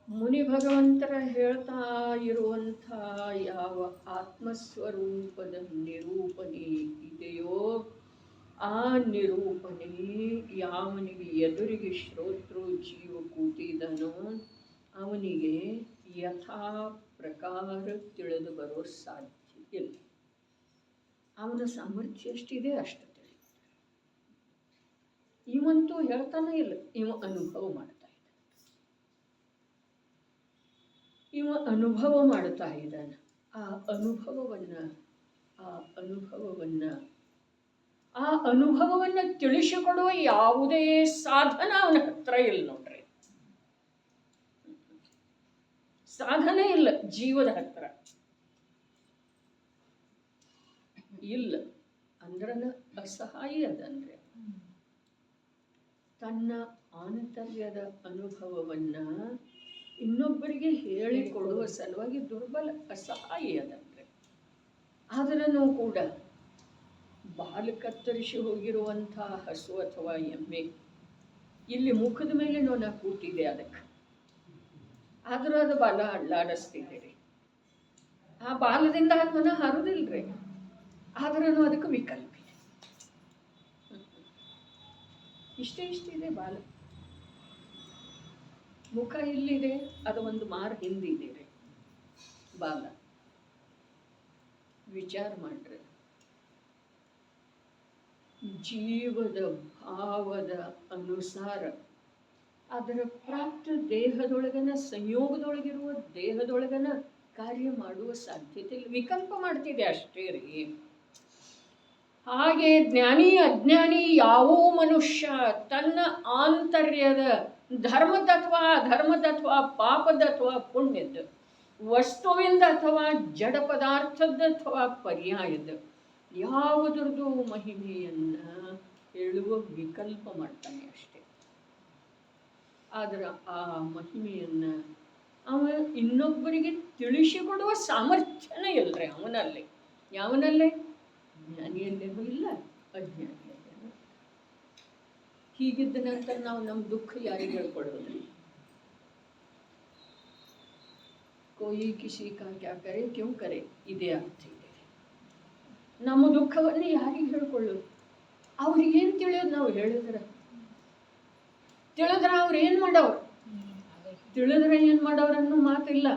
ಮುನಿ ಭಗವಂತರ ಹೇಳ್ತಾ ಇರುವಂಥ ಯಾವ ಆತ್ಮಸ್ವರೂಪದ ನಿರೂಪಣೆ ಇದೆಯೋ ಆ ನಿರೂಪಣೆ ಯಾವನಿಗೆ ಎದುರಿಗೆ ಶ್ರೋತೃ ಜೀವ ಕೂತಿದನೋ ಅವನಿಗೆ ಯಥಾ ಪ್ರಕಾರ ತಿಳಿದು ಬರೋ ಸಾಧ್ಯ ಇಲ್ಲ. ಅವನ ಸಾಮರ್ಥ್ಯ ಎಷ್ಟಿದೆ ಅಷ್ಟು ತಿಳಿಯುತ್ತೆ. ಇವಂತೂ ಹೇಳ್ತಾನೆ ಇಲ್ಲ, ಇವ ಅನುಭವ ಮಾಡ್ತಾ ಇದ್ದಾನೆ. ಆ ಅನುಭವವನ್ನು ತಿಳಿಸಿಕೊಡುವ ಯಾವುದೇ ಸಾಧನ ಅವನ ಹತ್ರ ಇಲ್ಲ ನೋಡ್ರಿ. ಸಾಧನ ಇಲ್ಲ ಜೀವದ ಹತ್ರ. ಇಲ್ಲ ಅಂದ್ರನ ಅಸಹಾಯ ಅದನ್ರಿ. ತನ್ನ ಆಂತರ್ಯದ ಅನುಭವವನ್ನ ಇನ್ನೊಬ್ಬರಿಗೆ ಹೇಳಿಕೊಡುವ ಸಲುವಾಗಿ ದುರ್ಬಲ ಅಸಹಾಯ ಅದನ್ರಿ. ಆದರೂ ಕೂಡ ಬಾಲು ಕತ್ತರಿಸಿ ಹೋಗಿರುವಂಥ ಹಸು ಅಥವಾ ಎಮ್ಮೆ ಇಲ್ಲಿ ಮುಖದ ಮೇಲೆ ನೊಣ ಕೂತಿದೆ ಅದಕ್ಕೆ, ಆದರೂ ಅದು ಬಾಲ ಅಳ್ಳಾಡಿಸ್ತಿದೆ ರೀ. ಆ ಬಾಲದಿಂದ ಆ ನೊಣ ಹರಿದಿಲ್ರಿ, ಆದ್ರೂ ಅದಕ್ಕೆ ವಿಕಲ್ಪ ಇದೆ. ಇಷ್ಟಿದೆ ಬಾಲ. ಮುಖ ಇಲ್ಲಿದೆ, ಅದು ಒಂದು ಮಾರು ಹಿಂದಿದೆ ರೀ ಬಾಲ. ವಿಚಾರ ಮಾಡ್ರಿ, ಜೀವದ ಭಾವದ ಅನುಸಾರ ಅದರ ಪ್ರಾಪ್ತ ದೇಹದೊಳಗನ ಸಂಯೋಗದೊಳಗಿರುವ ದೇಹದೊಳಗನ ಕಾರ್ಯ ಮಾಡುವ ಸಾಧ್ಯತೆ ಇಲ್ಲ, ವಿಕಲ್ಪ ಮಾಡ್ತಿದೆ ಅಷ್ಟೇ ರೀ. ಹಾಗೆ ಜ್ಞಾನಿ ಅಜ್ಞಾನಿ ಯಾವೋ ಮನುಷ್ಯ ತನ್ನ ಆಂತರ್ಯದ ಧರ್ಮದತ್ವ ಅಧರ್ಮದತ್ವ ಪಾಪದತ್ವ ಪುಣ್ಯದ ವಸ್ತುವಿಂದ ಅಥವಾ ಜಡ ಪದಾರ್ಥದ ಅಥವಾ ಪರ್ಯಾಯದ ಯಾವುದ್ರದ್ದು ಮಹಿಮೆಯನ್ನ ಹೇಳುವ ವಿಕಲ್ಪ ಮಾಡ್ತಾನೆ ಅಷ್ಟೇ. ಆದ್ರೆ ಆ ಮಹಿಮೆಯನ್ನ ಅವ ಇನ್ನೊಬ್ಬರಿಗೆ ತಿಳಿಸಿಕೊಡುವ ಸಾಮರ್ಥ್ಯನೇ ಇಲ್ಲರಿ ಅವನಲ್ಲಿ. ಯಾವನಲ್ಲೇ? ಜ್ಞಾನಿಯಲ್ಲೇನೂ ಇಲ್ಲ, ಅಜ್ಞಾನಿಯಲ್ಲೇನೂ. ಹೀಗಿದ್ದ ನಂತರ ನಾವು ನಮ್ಮ ದುಃಖ ಯಾರಿಗೆ ಹೇಳ್ಕೊಡೋದ್ರಿ? ಕೋಯಿ ಕಿಸಿ ಕಾ ಕ್ಯಾ ಕರೆ ಕ್ಯೂ ಕರೆ, ಇದೇ ಅರ್ಥ ಇದೆ. ನಮ್ಮ ದುಃಖವನ್ನು ಯಾರಿಗೆ ಹೇಳ್ಕೊಳ್ಳೋದು? ಅವ್ರಿಗೇನು ತಿಳಿಯೋದು? ನಾವು ಹೇಳಿದ್ರೆ ಅವ್ರು ಏನು ಮಾಡವ್ರು? ತಿಳಿದ್ರೆ ಏನು ಮಾಡವ್ರನ್ನೂ ಮಾತಿಲ್ಲ.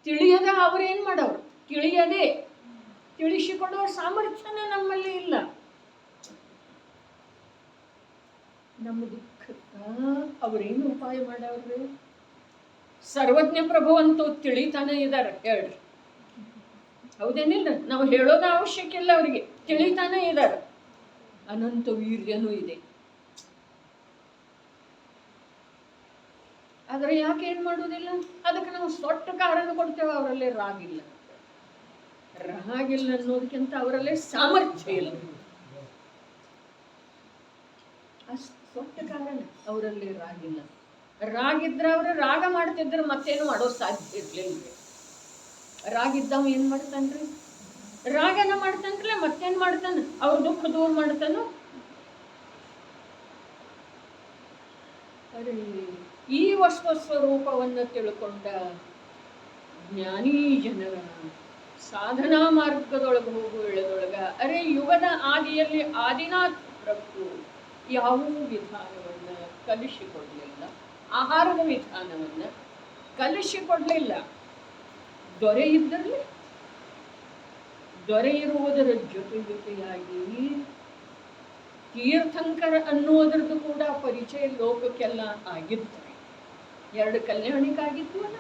ತಿಳಿಯದ ಅವ್ರೇನು ಮಾಡವ್ರು? ತಿಳಿಯದೆ ತಿಳಿಸಿಕೊಡುವ ಸಾಮರ್ಥ್ಯನ ನಮ್ಮಲ್ಲಿ ಇಲ್ಲ. ನಮ್ಮ ದುಃಖಕ್ಕ ಅವ್ರೇನು ಉಪಾಯ ಮಾಡವ್ರಿ? ಸರ್ವಜ್ಞ ಪ್ರಭು ಅಂತೂ ತಿಳಿತಾನೆ ಇದ್ದಾರೆ, ಹೇಳ್ರಿ. ಹೌದೇನಿಲ್ಲ? ನಾವು ಹೇಳೋದು ಅವಶ್ಯಕ ಇಲ್ಲ, ಅವರಿಗೆ ತಿಳಿತಾನೆ ಇದ್ದಾರೆ. ಅನಂತ ವೀರ್ಯನೂ ಇದೆ. ಆದ್ರೆ ಯಾಕೆ ಏನ್ ಮಾಡೋದಿಲ್ಲ? ಅದಕ್ಕೆ ನಾವು ದೊಡ್ಡ ಕಾರಣ ಕೊಡ್ತೇವೆ. ಅವರಲ್ಲೇ ರಾಗಿಲ್ಲ ಅನ್ನೋದಕ್ಕಿಂತ ಅವರಲ್ಲೇ ಸಾಮರ್ಥ್ಯ ಇಲ್ಲ. ಅಷ್ಟು ದೊಡ್ಡ ಕಾರಣ ಅವರಲ್ಲಿ ರಾಗಿಲ್ಲ. ರಾಗಿದ್ರೆ ಅವರು ರಾಗ ಮಾಡ್ತಿದ್ರೆ ಮತ್ತೇನು ಮಾಡೋ ಸಾಧ್ಯ ಇರ್ಲಿಲ್ಲ. ರಾಗಿದ್ದವ ಏನ್ ಮಾಡ್ತಾನ್ರಿ? ರಾಗನ ಮಾಡ್ತಾನ್ರಲ್ಲ, ಮತ್ತೇನ್ ಮಾಡ್ತಾನ? ಅವ್ರ ದುಃಖ ದೂರ ಮಾಡ್ತಾನು. ಅರೆ, ಈ ವಸ್ತು ಸ್ವರೂಪವನ್ನು ತಿಳ್ಕೊಂಡ ಜ್ಞಾನಿ ಜನರ ಸಾಧನಾ ಮಾರ್ಗದೊಳಗೆ ಹೋಗು ಎಳೆದೊಳಗ ಅರೆ ಯುಗದ ಆದಿಯಲ್ಲಿ ಆದಿನಾಥ ಪ್ರಭು ಯಾವ ವಿಧಾನವನ್ನ ಕಲಿಸಿಕೊಡ್ಲಿಲ್ಲ, ಆಹಾರದ ವಿಧಾನವನ್ನ ಕಲಿಸಿಕೊಡ್ಲಿಲ್ಲ. ದೊರೆ ಇದ್ದಲ್ಲಿ ದೊರೆ ಇರುವುದರ ಜೊತೆಯಾಗಿ ತೀರ್ಥಂಕರ ಅನ್ನೋದ್ರದ್ದು ಕೂಡ ಪರಿಚಯ ಲೋಕಕ್ಕೆಲ್ಲ ಆಗಿತ್ತು. 2 ಕಲ್ಯಾಣಿಕಾಗಿತ್ತು ಅಲ್ಲ.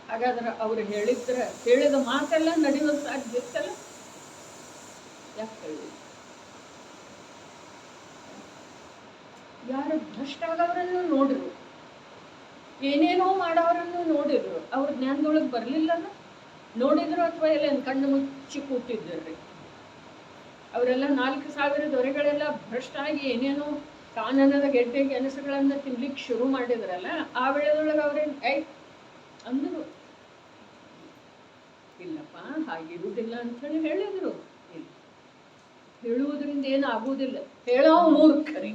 ಹಾಗಾದ್ರೆ ಅವ್ರು ಹೇಳಿದ ಮಾತೆಲ್ಲ ನಡೆಯುವ ಸಾಧ್ಯ ಇತ್ತಲ್ಲ. ಯಾಕೆ ಹೇಳಿದ್ರು? ಯಾರು ಭ್ರಷ್ಟ ಆಗವರನ್ನು ನೋಡಿದ್ರು, ಏನೇನೋ ಮಾಡೋರನ್ನು ನೋಡಿದ್ರು, ಅವ್ರ ಜ್ಞಾನದೊಳಗೆ ಬರ್ಲಿಲ್ಲಲ್ಲ. ನೋಡಿದ್ರು ಅಥವಾ ಎಲ್ಲ ಕಣ್ಣು ಮುಚ್ಚಿ ಕೂತಿದ್ರಿ. ಅವರೆಲ್ಲ 4000 ದೊರೆಗಳೆಲ್ಲ ಭ್ರಷ್ಟಾಗಿ ಏನೇನೋ ಕಾನನದ ಗೆಡ್ಡೆ ಗೆಣಸುಗಳನ್ನ ತಿನ್ಲಿಕ್ಕೆ ಶುರು ಮಾಡಿದ್ರಲ್ಲ. ಆ ವೇಳೆದೊಳಗೆ ಅವ್ರೇನು ಅಂದರು? ಇಲ್ಲಪ್ಪ, ಹಾಗಿರುವುದಿಲ್ಲ ಅಂಥೇಳಿ ಹೇಳಿದ್ರು. ಇಲ್ಲ, ಹೇಳುವುದರಿಂದ ಏನು ಆಗುವುದಿಲ್ಲ, ಹೇಳೋ ಮೂರ್ಖರೇ.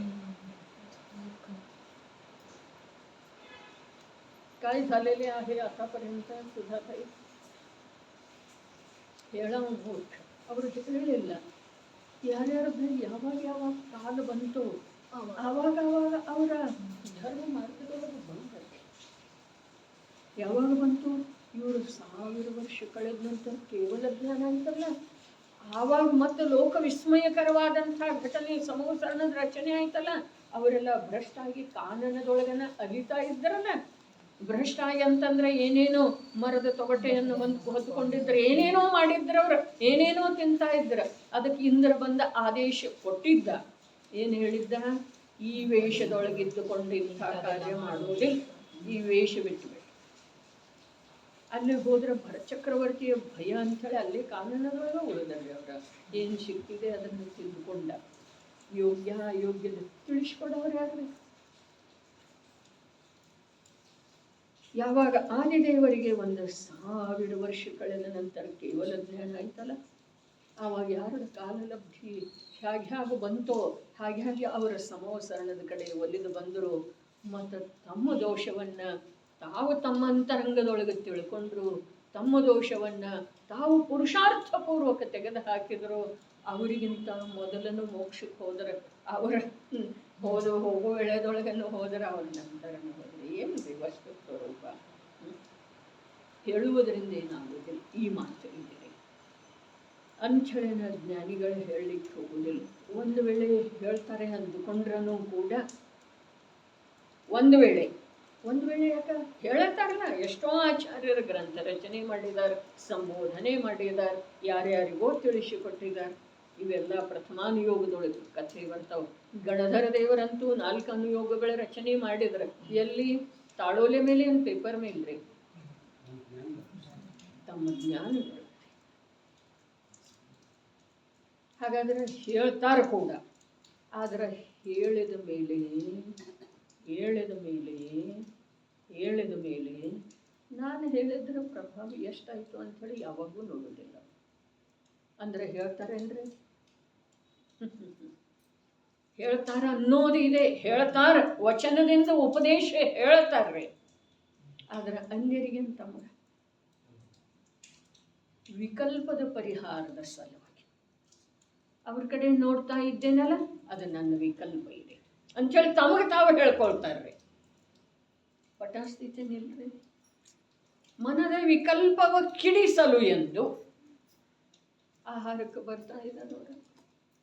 काय झालेले आहे आतापर्यंत सुधाताई? ಹೇಳೋ ಮೂರ್ಖ. ಅವರು ಹೇಳಿಲ್ಲ. ಯಾರ್ಯಾರ್ದು ಯಾವಾಗ ಯಾವಾಗ ಕಾಲ ಬಂತು ಆವಾಗ ಆವಾಗ ಅವರ ಧರ್ಮ ಮಾರ್ಗದೊಳಗೆ ಬಂದರು. ಯಾವಾಗ ಬಂತು? ಇವರು 1000 ವರ್ಷ ಕಳೆದ ನಂತರ ಕೇವಲ ಜ್ಞಾನ ಆಯ್ತಲ್ಲ, ಆವಾಗ ಮತ್ತೆ ಲೋಕ ವಿಸ್ಮಯಕರವಾದಂಥ ಘಟನೆ ಸಮೂಹಸರಣದ ರಚನೆ ಆಯ್ತಲ್ಲ, ಅವರೆಲ್ಲ ಭ್ರಷ್ಟಾಗಿ ಕಾನನದೊಳಗನ ಅಲಿತಾ ಇದ್ರಲ್ಲ. ಭ್ರಷ್ಟಾಗಿ ಅಂತಂದ್ರೆ ಏನೇನೋ ಮರದ ತೊಗಟೆಯನ್ನು ಹೊತ್ತುಕೊಂಡಿದ್ರು, ಏನೇನೋ ಮಾಡಿದ್ರು, ಅವ್ರು ಏನೇನೋ ತಿಂತಾ ಇದ್ರು. ಅದಕ್ಕೆ ಇಂದ್ರ ಬಂದ ಆದೇಶ ಕೊಟ್ಟಿದ್ದ. ಏನು ಹೇಳಿದ್ದ? ಈ ವೇಷದೊಳಗಿದ್ದುಕೊಂಡು ಇಂಥ ಕಾರ್ಯ ಮಾಡುವುದಿಲ್ಲ, ಈ ವೇಷ ಬಿಟ್ಟುಬಿಟ್ಟು. ಅಲ್ಲಿ ಹೋದ್ರೆ ಭರಚಕ್ರವರ್ತಿಯ ಭಯ ಅಂಥೇಳಿ ಅಲ್ಲೇ ಕಾನನದೊಳಗೆ ಉಳಿದ್ರಿ. ಅವರ ಏನು ಸಿಕ್ತಿದೆ ಅದನ್ನು ತಿಂದುಕೊಂಡ. ಯೋಗ್ಯ ಅಯೋಗ್ಯದ ತಿಳಿಸ್ಕೊಡೋರು ಯಾರು? ಯಾವಾಗ ಆದಿದೇವರಿಗೆ 1000 ವರ್ಷ ಕಳೆದ ನಂತರ ಕೇವಲ ಜ್ಞಾನ ಆಯ್ತಲ್ಲ, ಆವಾಗ ಯಾರ ಕಾಲಲಬ್ಧಿ ಹೇಗೆ ಬಂತೋ ಹಾಗೆ ಅವರ ಸಮವಸರಣದ ಕಡೆ ಒಲಿದು ಬಂದರು. ಮತ್ತು ತಮ್ಮ ದೋಷವನ್ನು ತಾವು ತಮ್ಮ ಅಂತರಂಗದೊಳಗೆ ತಿಳ್ಕೊಂಡ್ರು, ತಮ್ಮ ದೋಷವನ್ನು ತಾವು ಪುರುಷಾರ್ಥಪೂರ್ವಕ ತೆಗೆದು ಹಾಕಿದರು. ಅವರಿಗಿಂತ ಮೊದಲನ್ನು ಮೋಕ್ಷಕ್ಕೆ ಹೋದರೆ, ಅವರ ಹೋಗೋ ವೇಳೆದೊಳಗನ್ನು ಹೋದರೆ ಅವ್ರ ನಂತರನು ಹೋದರೆ ಏನು ವಸ್ತು ಸ್ವರೂಪ. ಹೇಳುವುದರಿಂದ ಏನಾಗುವುದಿಲ್ಲ, ಈ ಮಾತು ಇದೆ ಅಂಥೇಳಿನ ಜ್ಞಾನಿಗಳು ಹೇಳಲಿಕ್ಕೆ ಹೋಗುವುದಿಲ್ಲ. ಒಂದು ವೇಳೆ ಹೇಳ್ತಾರೆ ಅಂದುಕೊಂಡ್ರೂ ಕೂಡ, ಒಂದು ವೇಳೆ ಯಾಕೆ ಹೇಳ್ತಾರಲ್ಲ, ಎಷ್ಟೋ ಆಚಾರ್ಯರ ಗ್ರಂಥ ರಚನೆ ಮಾಡಿದ್ದಾರೆ, ಸಂಬೋಧನೆ ಮಾಡಿದ್ದಾರೆ, ಯಾರ್ಯಾರಿಗೋ ತಿಳಿಸಿಕೊಟ್ಟಿದ್ದಾರೆ. ಇವೆಲ್ಲ ಪ್ರಥಮಾನುಯೋಗದೊಳಗೆ ಕಥೆ ಬರ್ತಾವೆ. ಗಣಧರ ದೇವರಂತೂ 4 ಅನುಯೋಗಗಳ ರಚನೆ ಮಾಡಿದ್ರು. ಎಲ್ಲಿ? ತಾಳೋಲೆ ಮೇಲೆ, ಒಂದು ಪೇಪರ್ ಮೇಲ್ರಿ. ತಮ್ಮ ಜ್ಞಾನ ಬರುತ್ತೆ. ಹಾಗಾದ್ರೆ ಹೇಳ್ತಾರೆ ಕೂಡ. ಆದ್ರೆ ಹೇಳಿದ ಮೇಲೆ ನಾನು ಹೇಳಿದ್ರ ಪ್ರಭಾವ ಎಷ್ಟಾಯಿತು ಅಂಥೇಳಿ ಯಾವಾಗೂ ನೋಡೋದಿಲ್ಲ. ಅಂದರೆ ಹೇಳ್ತಾರೆ ಅಂದರೆ ಹೇಳ್ತಾರ ಅನ್ನೋದು ಇದೆ, ಹೇಳ್ತಾರ ವಚನದಿಂದ ಉಪದೇಶ ಹೇಳ್ತಾರ್ರಿ. ಆದ್ರೆ ಅನ್ಯರಿಗೆ ತಮ್ಮ ವಿಕಲ್ಪದ ಪರಿಹಾರದ ಸಲುವಾಗಿ ಅವ್ರ ಕಡೆ ನೋಡ್ತಾ ಇದ್ದೇನಲ್ಲ, ಅದು ನನ್ನ ವಿಕಲ್ಪ ಇದೆ ಅಂಥೇಳಿ ತಮಗೆ ತಾವು ಹೇಳ್ಕೊಳ್ತಾರ್ರಿ. ಪಟಾಸ್ತಿದ್ದೇನಿಲ್ರಿ. ಮನದ ವಿಕಲ್ಪವ ಕಿಡಿಸಲು ಎಂದು ಆಹಾರಕ್ಕೆ ಬರ್ತಾ ಇದೆ ನೋಡ್ರಿ.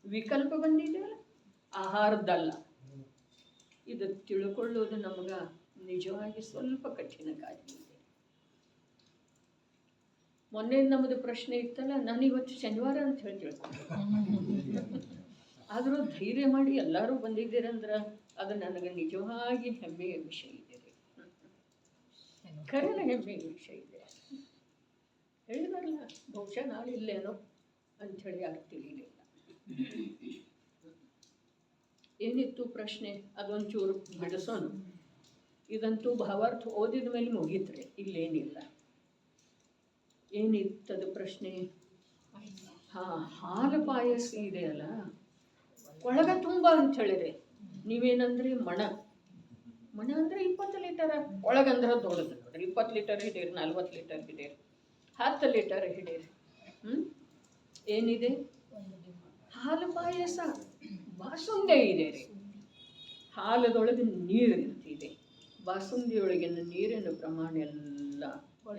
ವಿಕಲ್ಪ ಬಂದಿದೆಯಲ್ಲ, ಆಹಾರದಲ್ಲ. ಇದು ತಿಳ್ಕೊಳ್ಳೋದು ನಮಗ ನಿಜವಾಗಿ ಸ್ವಲ್ಪ ಕಠಿಣ ಕಾರ್ಯ ಇದೆ. ಮೊನ್ನೆ ನಮ್ಮದು ಪ್ರಶ್ನೆ ಇತ್ತಲ್ಲ, ನಾನು ಇವತ್ತು ಶನಿವಾರ ಅಂತ ಹೇಳಿ ತಿಳ್ಕೊಂಡೆ. ಆದರೂ ಧೈರ್ಯ ಮಾಡಿ ಎಲ್ಲರೂ ಬಂದಿದ್ದೀರಂದ್ರೆ ಅದು ನನಗೆ ನಿಜವಾಗಿ ಹೆಮ್ಮೆಯ ವಿಷಯ ಇದೆ ರೀ. ಖರೇನ ಹೆಮ್ಮೆಯ ವಿಷಯ ಇದೆ. ಹೇಳಿದಾರಲ್ಲ, ಬಹುಶಃ ನಾಳೆ ಇಲ್ಲೇನೋ ಅಂಥೇಳಿ ಯಾರು ತಿಳಿಲಿಲ್ಲ. ಏನಿತ್ತು ಪ್ರಶ್ನೆ ಅದೊಂಚೂರು ಬಿಡಿಸೋಣ. ಇದಂತೂ ಭಾವಾರ್ಥ ಓದಿದ ಮೇಲೆ ಮುಗೀತ್ರಿ, ಇಲ್ಲೇನಿಲ್ಲ. ಏನಿತ್ತದು ಪ್ರಶ್ನೆ? ಹಾಲು ಪಾಯಸ ಇದೆಯಲ್ಲ, ಒಳಗ ತುಂಬ ಅಂತ ಹೇಳಿರಿ. ನೀವೇನಂದ್ರಿ? ಮಣ ಅಂದರೆ 20 ಲೀಟರ್, ಒಳಗಂದ್ರೆ ದೊಡ್ಡದು ನೋಡ್ರಿ. 20 ಲೀಟರ್ ಹಿಡೀರಿ, 40 ಲೀಟರ್ ಹಿಡೀರಿ, 10 ಲೀಟರ್ ಹಿಡೀರಿ. ಏನಿದೆ? ಹಾಲು ಪಾಯಸ, ಬಾಸುಂದೆ ಇದೆ ರೀ. ಹಾಲದೊಳಗೆ ನೀರು ಇರ್ತಿದೆ, ಬಾಸುಂದಿಯೊಳಗಿನ ನೀರಿನ ಪ್ರಮಾಣ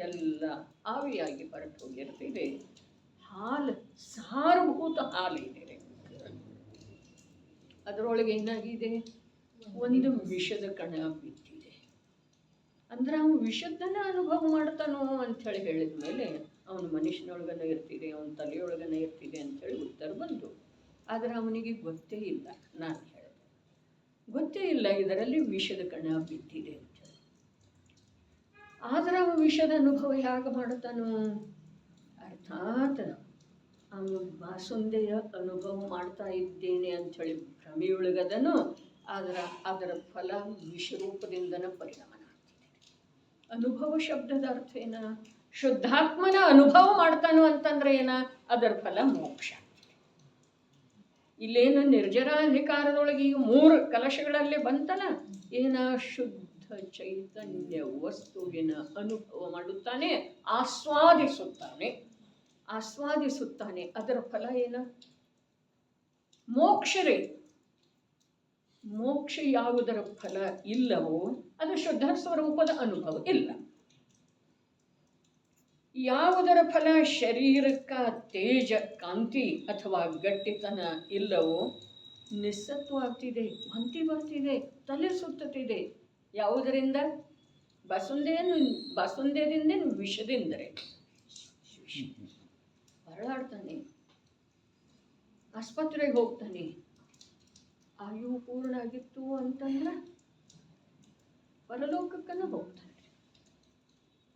ಎಲ್ಲ ಆವಿಯಾಗಿ ಹೊರಟು ಹೋಗಿರ್ತಿದೆ. ಹಾಲು ಸಾರಭೂತ ಹಾಲು ಇದೆ ರೀ. ಅದರೊಳಗೆ ಏನಾಗಿದೆ? ಒಂದು ವಿಷದ ಕಣ ಬಿದ್ದಿದೆ. ಅಂದ್ರೆ ಅವನು ವಿಷದ್ದನ್ನ ಅನುಭವ ಮಾಡ್ತಾನೋ ಅಂಥೇಳಿ ಹೇಳಿದ ಮೇಲೆ ಅವನ ಮನುಷ್ಯನೊಳಗನ ಇರ್ತಿದೆ, ಅವನ ತಲೆಯೊಳಗನ ಇರ್ತಿದೆ ಅಂಥೇಳಿ ಉತ್ತರ ಬಂತು. ಆದರೆ ಅವನಿಗೆ ಗೊತ್ತೇ ಇಲ್ಲ. ನಾನು ಹೇಳಿದೆ ಗೊತ್ತೇ ಇಲ್ಲ ಇದರಲ್ಲಿ ವಿಷದ ಕಣ ಬಿದ್ದಿದೆ ಅಂತ. ಆದರೆ ಅವನು ವಿಷದ ಅನುಭವ ಹೇಗೆ ಮಾಡ್ತಾನೋ? ಅರ್ಥಾತ್ ಅವನು ಬಾಸುಂದೆಯ ಅನುಭವ ಮಾಡ್ತಾ ಇದ್ದೇನೆ ಅಂಥೇಳಿ ಭ್ರಮೆಯೊಳಗದನು. ಆದರೆ ಅದರ ಫಲ ವಿಷರೂಪದಿಂದನ ಪರಿಣಾಮ ಆಗ್ತಿದೆ. ಅನುಭವ ಶಬ್ದದ ಅರ್ಥ ಏನ? ಶುದ್ಧಾತ್ಮನ ಅನುಭವ ಮಾಡ್ತಾನೋ ಅಂತಂದ್ರೆ ಏನ? ಅದರ ಫಲ ಮೋಕ್ಷ. ಇಲ್ಲೇನು ನಿರ್ಜರಾಧಿಕಾರದೊಳಗೆ ಈಗ 3 ಕಲಶಗಳಲ್ಲಿ ಬಂತಲ್ಲ, ಏನ ಶುದ್ಧ ಚೈತನ್ಯ ವಸ್ತುವಿನ ಅನುಭವ ಮಾಡುತ್ತಾನೆ, ಆಸ್ವಾದಿಸುತ್ತಾನೆ. ಅದರ ಫಲ ಏನ? ಮೋಕ್ಷರೇ. ಮೋಕ್ಷ ಯಾವುದರ ಫಲ ಇಲ್ಲವೋ ಅದು ಶುದ್ಧ ಸ್ವರೂಪದ ಅನುಭವ ಇಲ್ಲ. ಯಾವುದರ ಫಲ ಶರೀರಕ್ಕ ತೇಜ, ಕಾಂತಿ ಅಥವಾ ಗಟ್ಟಿತನ ಇಲ್ಲವೋ ನಿಸ್ಸತ್ವ ಆಗ್ತಿದೆ, ವಾಂತಿ ಬರ್ತಿದೆ, ತಲೆ ಸುತ್ತುತ್ತಿದೆ. ಯಾವುದರಿಂದ? ಬಾಸುಂದೇದಿಂದ ವಿಷದಿಂದರೆ ಹೊರಳಾಡ್ತಾನೆ, ಆಸ್ಪತ್ರೆಗೆ ಹೋಗ್ತಾನೆ. ಆಯು ಪೂರ್ಣ ಆಗಿತ್ತು ಅಂತಂದ್ರೆ ಪರಲೋಕಕ್ಕನ ಹೋಗ್ತಾನೆ.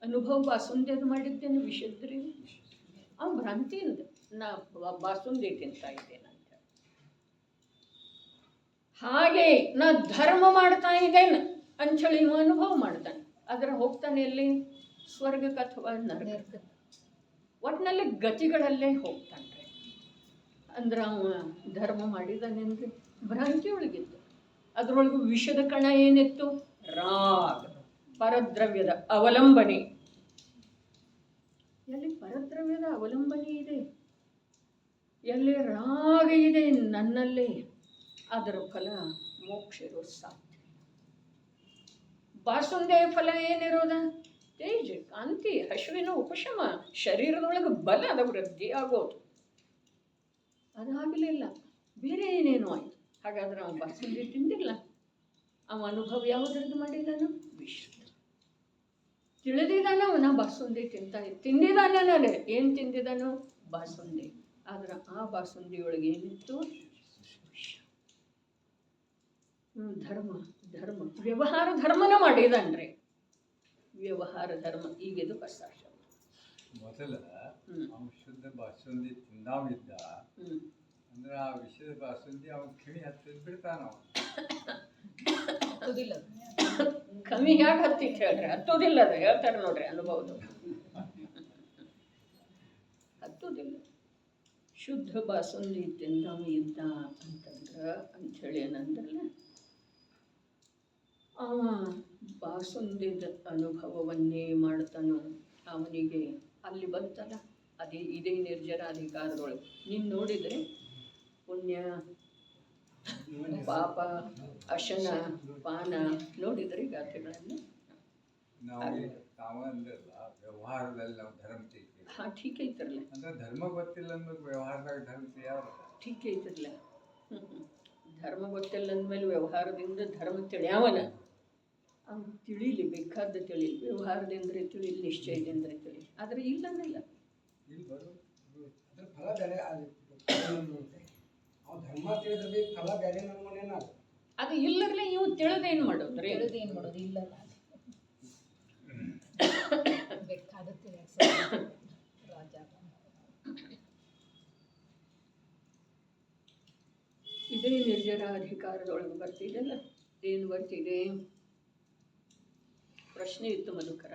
ಅನುಭವ ಬಾಸುಂದೇದು ಮಾಡಿದ್ದೇನೆ ವಿಷದ್ರಿ, ಅವ್ನು ಭ್ರಾಂತಿಯಿಂದ ನಾ ಬಾಸುಂದೆ ತಿಂತಾ ಇದ್ದೇನೆ ಅಂತ. ಹಾಗೆ ನಾ ಧರ್ಮ ಮಾಡ್ತಾ ಇದ್ದೇನೆ ಅಂಥೇಳಿ ಇವ ಅನುಭವ ಮಾಡ್ತಾನೆ. ಅದರ ಹೋಗ್ತಾನೆ ಎಲ್ಲಿ? ಸ್ವರ್ಗಕ್ಕೆ ಅಥವಾ ನರಕ, ಒಟ್ಟಿನಲ್ಲಿ ಗತಿಗಳಲ್ಲೇ ಹೋಗ್ತಾನೆ. ಅಂದ್ರೆ ಅವ ಧರ್ಮ ಮಾಡಿದಾನೇನ್ರಿ? ಭ್ರಾಂತಿ ಒಳಗಿತ್ತು. ಅದರೊಳಗೆ ವಿಷದ ಕಣ ಏನಿತ್ತು? ರಾಗ, ಪರದ್ರವ್ಯದ ಅವಲಂಬನೆ. ಎಲ್ಲಿ ಪರದ್ರವ್ಯದ ಅವಲಂಬನೆ ಇದೆ, ಎಲ್ಲಿ ರಾಗ ಇದೆ ನನ್ನಲ್ಲೇ, ಅದರ ಫಲ ಮೋಕ್ಷ ಇರೋ ಸಾಧ್ಯ. ಬಾಸುಂದೆ ಫಲ ಏನಿರೋದ? ತೇಜ, ಕಾಂತಿ, ಹಸುವಿನ ಉಪಶಮ, ಶರೀರದೊಳಗೆ ಬಲದ ವೃದ್ಧಿ ಆಗೋದು. ಅದಾಗಲಿಲ್ಲ, ಬೇರೆ ಏನೇನೋ ಆಯಿತು. ಹಾಗಾದ್ರೆ ಅವನು ಬಾಸುಂದೆ ತಿಂದಿಲ್ಲ. ಅವ ಅನುಭವ ಯಾವುದ್ರದ್ದು ಮಾಡಿದಾನು? ವಿಷ. ತಿಳಿದಿದ್ದಾನ ಅವನ ಬಾಸುಂದೆ ತಿಂದಿದ್ದಾನೆ. ನಾನು ಏನು ತಿಂದಿದ್ದಾನು? ಬಾಸುಂದೆ. ಆದ್ರೆ ಆ ಬಾಸುಂದಿಯೊಳಗೆ ಏನಿತ್ತು? ವಿಷ. ಧರ್ಮ ವ್ಯವಹಾರ ಧರ್ಮನ ಮಾಡಿದಾನ್ರಿ. ವ್ಯವಹಾರ ಧರ್ಮ ಈಗಿದು ಕಷ್ಟ. ಮೊದಲ ಶುದ್ಧ ಬಾಸುಂದಿ ತಿಂದಾವಿದ್ದ ಅಂದ್ರೆ ಆ ವಿಷಯದ ಬಾಸುಂದಿ ಅವನ ಕಿವಿ ಹತ್ತಿದ್ ಬಿಡ್ತಾನ. ಕಮ್ಮಿ ಯಾಕೆ ಹತ್ತಿತ್ತು ಹೇಳ್ರಿ? ಹತ್ತೋದಿಲ್ಲ. ಅದು ಹೇಳ್ತಾರೆ ನೋಡ್ರಿ, ಅನುಭವದು ಹತ್ತೋದಿಲ್ಲ. ಶುದ್ಧ ಬಾಸುಂದಿ ತಿಂದವ ಇದ್ದ ಅಂಥೇಳಿ ಏನಂದ್ರಲ್ಲ, ಅವ ಬಾಸುಂದಿದ ಅನುಭವವನ್ನೇ ಮಾಡ್ತಾನೋ ಅವನಿಗೆ ಅಲ್ಲಿ ಬಂತಲ್ಲ, ಇದೇ ನಿರ್ಜರಾಧಿಕಾರದೊಳಗೆ ನೀನು ನೋಡಿದರೆ ಪುಣ್ಯ, ಪಾಪ, ಅಶನ, ಪಾನ ನೋಡಿದರೆ ಗಾಥೆಗಳನ್ನು ವ್ಯವಹಾರದಲ್ಲಿ ನಾವು ಧರ್ಮ ತೆಗಿತೀವಿ. ಹಾಂ, ಠೀಕ್ ಐತಿರಲ್ಲ. ಅಂದ್ರೆ ಧರ್ಮ ಗೊತ್ತಿಲ್ಲ ಅಂದ್ಮೇಲೆ ವ್ಯವಹಾರದಾಗ ಧರ್ಮ ಯಾವ ಠೀಕ್ ಐತಿರಲ್ಲ. ಧರ್ಮ ಗೊತ್ತಿಲ್ಲ ಅಂದಮೇಲೆ ವ್ಯವಹಾರದಿಂದ ಧರ್ಮ ತಿಳಿಯವನ. ಅವ್ನು ತಿಳಿಲಿ, ಬೇಕಾದ ತಿಳಿಲಿ, ವ್ಯವಹಾರದಿಂದ ತಿಳಿಲಿ, ನಿಶ್ಚಯದಿಂದ ತಿಳಿಲಿ. ಆದರೆ ಇಲ್ಲ ಅನ್ನಲ್ಲ. ಅದ್ರ ಫಲ ಬೇರೆ. ಅವ್ ಧರ್ಮ ತಿಳಿದ್ರೆ ಫಲ ಬೇರೆ ನನ್ಮನೇನ ಅದು ಇಲ್ಲರ್ಲೆ ಇವು ತಿಳಿದೇನು ಮಾಡೋದ್ರಿ? ಇಲ್ಲ ಬೇಕಾದ ರಾಜ. ಇದೇ ನಿರ್ಜರಾಧಿಕಾರದೊಳಗೆ ಬರ್ತಿದೆಲ್ಲ. ಏನು ಬರ್ತಿದೆ? ಪ್ರಶ್ನೆ ಇತ್ತು ಮಧುಕರ.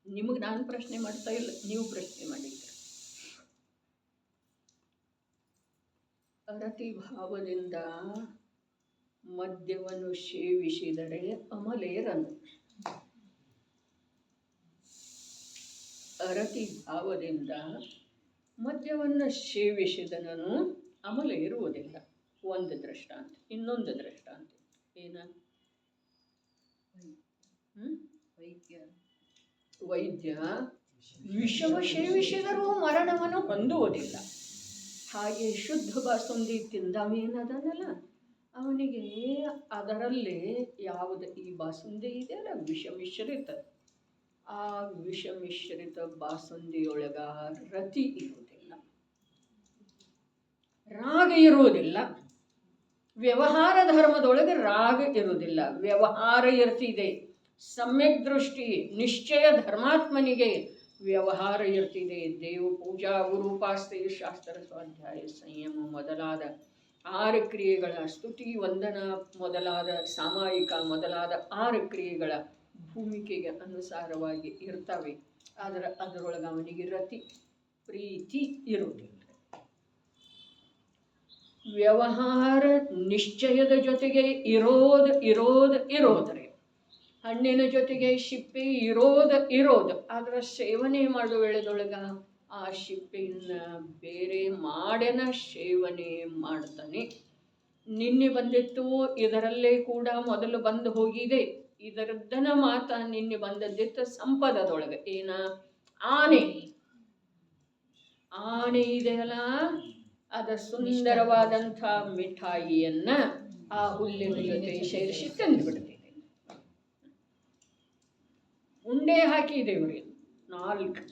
ನಿಮಗೆ ನಾನು ಪ್ರಶ್ನೆ ಮಾಡ್ತಾ ಇಲ್ಲ, ನೀವು ಪ್ರಶ್ನೆ ಮಾಡಿದ್ದೀರ. ಅರತಿ ಭಾವದಿಂದ ಮದ್ಯವನ್ನು ಸೇವಿಸಿದರೆ ಅಮಲೇರನು. ಅರತಿ ಭಾವದಿಂದ ಮದ್ಯವನ್ನು ಸೇವಿಸಿದನನು ಅಮಲ ಇರುವುದಿಲ್ಲ. ಒಂದು ದೃಷ್ಟಾಂತ. ಇನ್ನೊಂದು ದೃಷ್ಟಾಂತ ಏನ? ವೈದ್ಯ ವಿಷವ ಸೇವಿಸಿದರೂ ಮರಣವನ್ನು ಹೊಂದುವುದಿಲ್ಲ. ಹಾಗೆ ಶುದ್ಧ ಬಾಸುಂದಿ ತಿಂದವೇನದನಲ್ಲ, ಅವನಿಗೆ ಅದರಲ್ಲಿ ಯಾವುದು ಈ ಬಾಸುಂದಿ ಇದೆಯಲ್ಲ ವಿಷ ಮಿಶ್ರಿತ, ಆ ವಿಷ ಮಿಶ್ರಿತ ಬಾಸುಂದಿಯೊಳಗ ರತಿ ಇರುವುದಿಲ್ಲ, ರಾಗ ಇರುವುದಿಲ್ಲ. ವ್ಯವಹಾರ ಧರ್ಮದೊಳಗೆ ರಾಗ ಇರುವುದಿಲ್ಲ, ವ್ಯವಹಾರ ಇರ್ತಿದೆ. ಸಮ್ಯಕ್ ದೃಷ್ಟಿ ನಿಶ್ಚಯ ಧರ್ಮಾತ್ಮನಿಗೆ ವ್ಯವಹಾರ ಇರ್ತಿದೆ. ದೇವ ಪೂಜಾ, ಗುರುಪಾಸ್ತೆ, ಶಾಸ್ತ್ರ ಸ್ವಾಧ್ಯಾಯ, ಸಂಯಮ ಮೊದಲಾದ 6 ಕ್ರಿಯೆಗಳ, ಸ್ತುತಿ, ವಂದನ ಮೊದಲಾದ ಸಾಮಾಯಿಕ ಮೊದಲಾದ 6 ಕ್ರಿಯೆಗಳ ಭೂಮಿಕೆಗೆ ಅನುಸಾರವಾಗಿ ಇರ್ತವೆ. ಆದರೆ ಅದರೊಳಗೆ ಅವನಿಗೆ ರತಿ ಪ್ರೀತಿ ಇರುವುದಿಲ್ಲ. ವ್ಯವಹಾರ ನಿಶ್ಚಯದ ಜೊತೆಗೆ ಇರೋದ್ರೆ ಹಣ್ಣಿನ ಜೊತೆಗೆ ಶಿಪ್ಪೆ ಇರೋದು ಅದರ ಸೇವನೆ ಮಾಡುವ ವೇಳೆದೊಳಗ ಆ ಶಿಪ್ಪೆಯನ್ನು ಬೇರೆ ಮಾಡನ ಸೇವನೆ ಮಾಡ್ತಾನೆ. ನಿನ್ನೆ ಬಂದಿತ್ತು, ಇದರಲ್ಲೇ ಕೂಡ ಮೊದಲು ಬಂದು ಹೋಗಿದೆ. ಇದರದ್ದನ ಮಾತ ನಿನ್ನೆ ಬಂದದ್ದಿತ್ತು ಸಂಪದದೊಳಗೆ. ಏನ? ಆನೆ ಇದೆಯಲ್ಲ, ಅದ ಸುಂದರವಾದಂಥ ಮಿಠಾಯಿಯನ್ನ ಆ ಹುಲ್ಲಿನ ಜೊತೆ ಸೇರಿಸಿ ತಂದು ಬಿಡ್ತಿದೆ. ಉಂಡೆ ಹಾಕಿದೇವ್ರಿ 4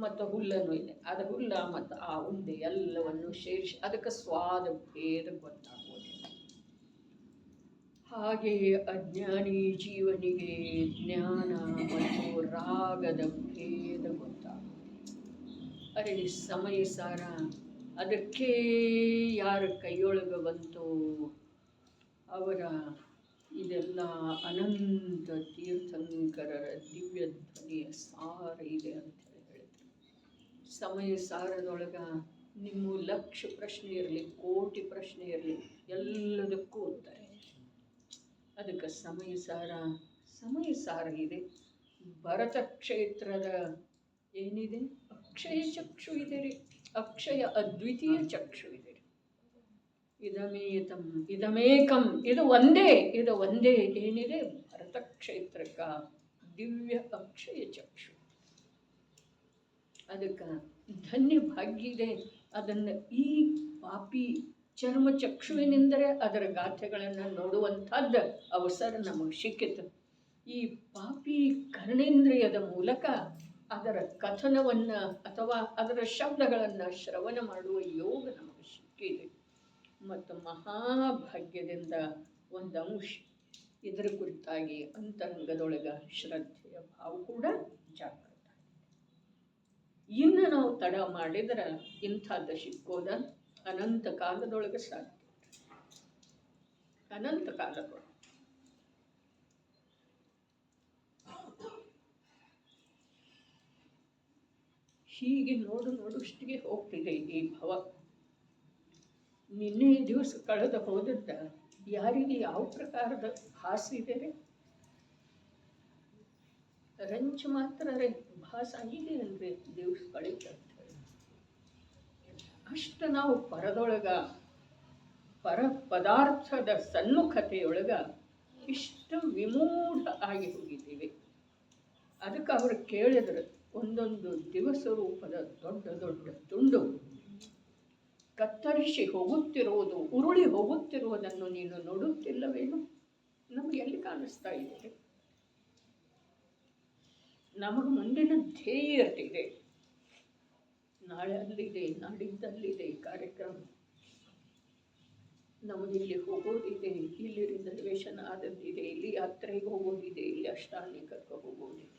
ಮತ್ತು ಹುಲ್ಲನ್ನು ಇದೆ. ಅದು ಹುಲ್ಲ ಮತ್ತು ಆ ಉಂಡೆ ಎಲ್ಲವನ್ನು ಸೇರಿಸಿ ಅದಕ್ಕೆ ಸ್ವಾದ ಭೇದ ಗೊತ್ತಾಗುವುದಿಲ್ಲ. ಹಾಗೆಯೇ ಅಜ್ಞಾನಿ ಜೀವನಿಗೆ ಜ್ಞಾನ ಮತ್ತು ರಾಗದ ಭೇದ ಗೊತ್ತಾಗುವುದಿಲ್ಲ. ಅರೆ ಸಮಯ ಸಾರ ಅದಕ್ಕೆ ಯಾರ ಕೈಯೊಳಗೆ ಬಂತು ಅವರ ಇದೆಲ್ಲ ಅನಂತ ತೀರ್ಥಂಕರರ ದಿವ್ಯ ಧ್ವನಿಯ ಸಾರ ಇದೆ ಅಂತ ಹೇಳಿದ್ರು. ಸಮಯ ಸಾರದೊಳಗೆ ನಿಮ್ಮ 1,00,000 ಪ್ರಶ್ನೆ ಇರಲಿ, ಕೋಟಿ ಪ್ರಶ್ನೆ ಇರಲಿ, ಎಲ್ಲದಕ್ಕೂ ಉತ್ತರ. ಅದಕ್ಕೆ ಸಮಯ ಸಾರ ಇದೆ. ಭರತ ಕ್ಷೇತ್ರದ ಏನಿದೆ? ಅಕ್ಷಯ ಚಕ್ಷು ಇದೆ ರೀ. ಅಕ್ಷಯ ಅದ್ವಿತೀಯ ಚಕ್ಷು ಇದೆ ರೀ. ಇದಮೇಕಂ ಇದು ಒಂದೇ ಏನಿದೆ? ಭರತ ಕ್ಷೇತ್ರಕ್ಕ ದಿವ್ಯ ಅಕ್ಷಯ ಚಕ್ಷು. ಅದಕ್ಕೆ ಧನ್ಯ ಭಾಗ್ಯ ಇದೆ. ಅದನ್ನು ಈ ಪಾಪಿ ಚರ್ಮ ಚಕ್ಷುವಿನಿಂದಲೇ ಅದರ ಗಾಥೆಗಳನ್ನು ನೋಡುವಂಥದ್ದು ಅವಸರ ನಮಗೆ ಸಿಕ್ಕಿತು. ಈ ಪಾಪಿ ಕರ್ಣೇಂದ್ರಿಯದ ಮೂಲಕ ಅದರ ಕಥನವನ್ನು ಅಥವಾ ಅದರ ಶಬ್ದಗಳನ್ನು ಶ್ರವಣ ಮಾಡುವ ಯೋಗ ನಮಗೆ ಸಿಕ್ಕಿದೆ. ಮತ್ತು ಮಹಾಭಾಗ್ಯದಿಂದ ಒಂದು ಅಂಶ ಇದರ ಕುರಿತಾಗಿ ಅಂತರಂಗದೊಳಗೆ ಶ್ರದ್ಧೆಯ ಭಾವ ಕೂಡ ಜಾಗೃತ. ಇನ್ನು ನಾವು ತಡ ಮಾಡಿದ್ರೆ ಇಂಥದ್ದು ಸಿಕ್ಕೋದ ಅನಂತ ಕಾಲದೊಳಗೆ ಸಾಧ್ಯ. ಅನಂತ ಕಾಲದೊಳಗೆ ಹೀಗೆ ನೋಡುವಷ್ಟಿಗೆ ಹೋಗ್ತಿದೆ ಈ ಭವ. ನಿನ್ನೆ ದಿವಸ ಕಳೆದು ಹೋದದ್ದ ಯಾರಿಗೆ ಯಾವ ಪ್ರಕಾರದ ಭಾಸ ಇದೆ ರೀ? ರಂಚು ಮಾತ್ರ ರೀ ಭಾಸ ಆಗಿದೆ ಅಂದರೆ ದಿವಸ ಕಳೀತಂತ. ಅಷ್ಟು ನಾವು ಪರ ಪದಾರ್ಥದ ಸನ್ಮುಖತೆಯೊಳಗ ಇಷ್ಟು ವಿಮೂಢ ಆಗಿ ಹೋಗಿದ್ದೀವಿ. ಅದಕ್ಕೆ ಅವರು ಕೇಳಿದ್ರು, ಒಂದೊಂದು ದಿವಸ ರೂಪದ ದೊಡ್ಡ ದೊಡ್ಡ ತುಂಡು ಕತ್ತರಿಸಿ ಹೋಗುತ್ತಿರುವುದು, ಉರುಳಿ ಹೋಗುತ್ತಿರುವುದನ್ನು ನೀನು ನೋಡುತ್ತಿಲ್ಲವೇನು? ನಮಗೆ ಎಲ್ಲಿ ಕಾಣಿಸ್ತಾ ಇದೆ? ನಮಗೆ ಮುಂದಿನ ಧ್ಯೇಯ ಇರ್ತಿದೆ. ನಾಳೆ ಅಲ್ಲಿದೆ, ನಾಡಿದ್ದಲ್ಲಿದೆ ಕಾರ್ಯಕ್ರಮ. ನಮಗಿಲ್ಲಿ ಹೋಗೋದಿದೆ, ಇಲ್ಲಿ ರಿಸರ್ವೇಷನ್ ಆದದ್ದಿದೆ, ಇಲ್ಲಿ ಯಾತ್ರೆಗೆ ಹೋಗೋದಿದೆ, ಇಲ್ಲಿ ಅಷ್ಟಾನಿಕಕ್ಕೆ ಹೋಗೋದಿದೆ,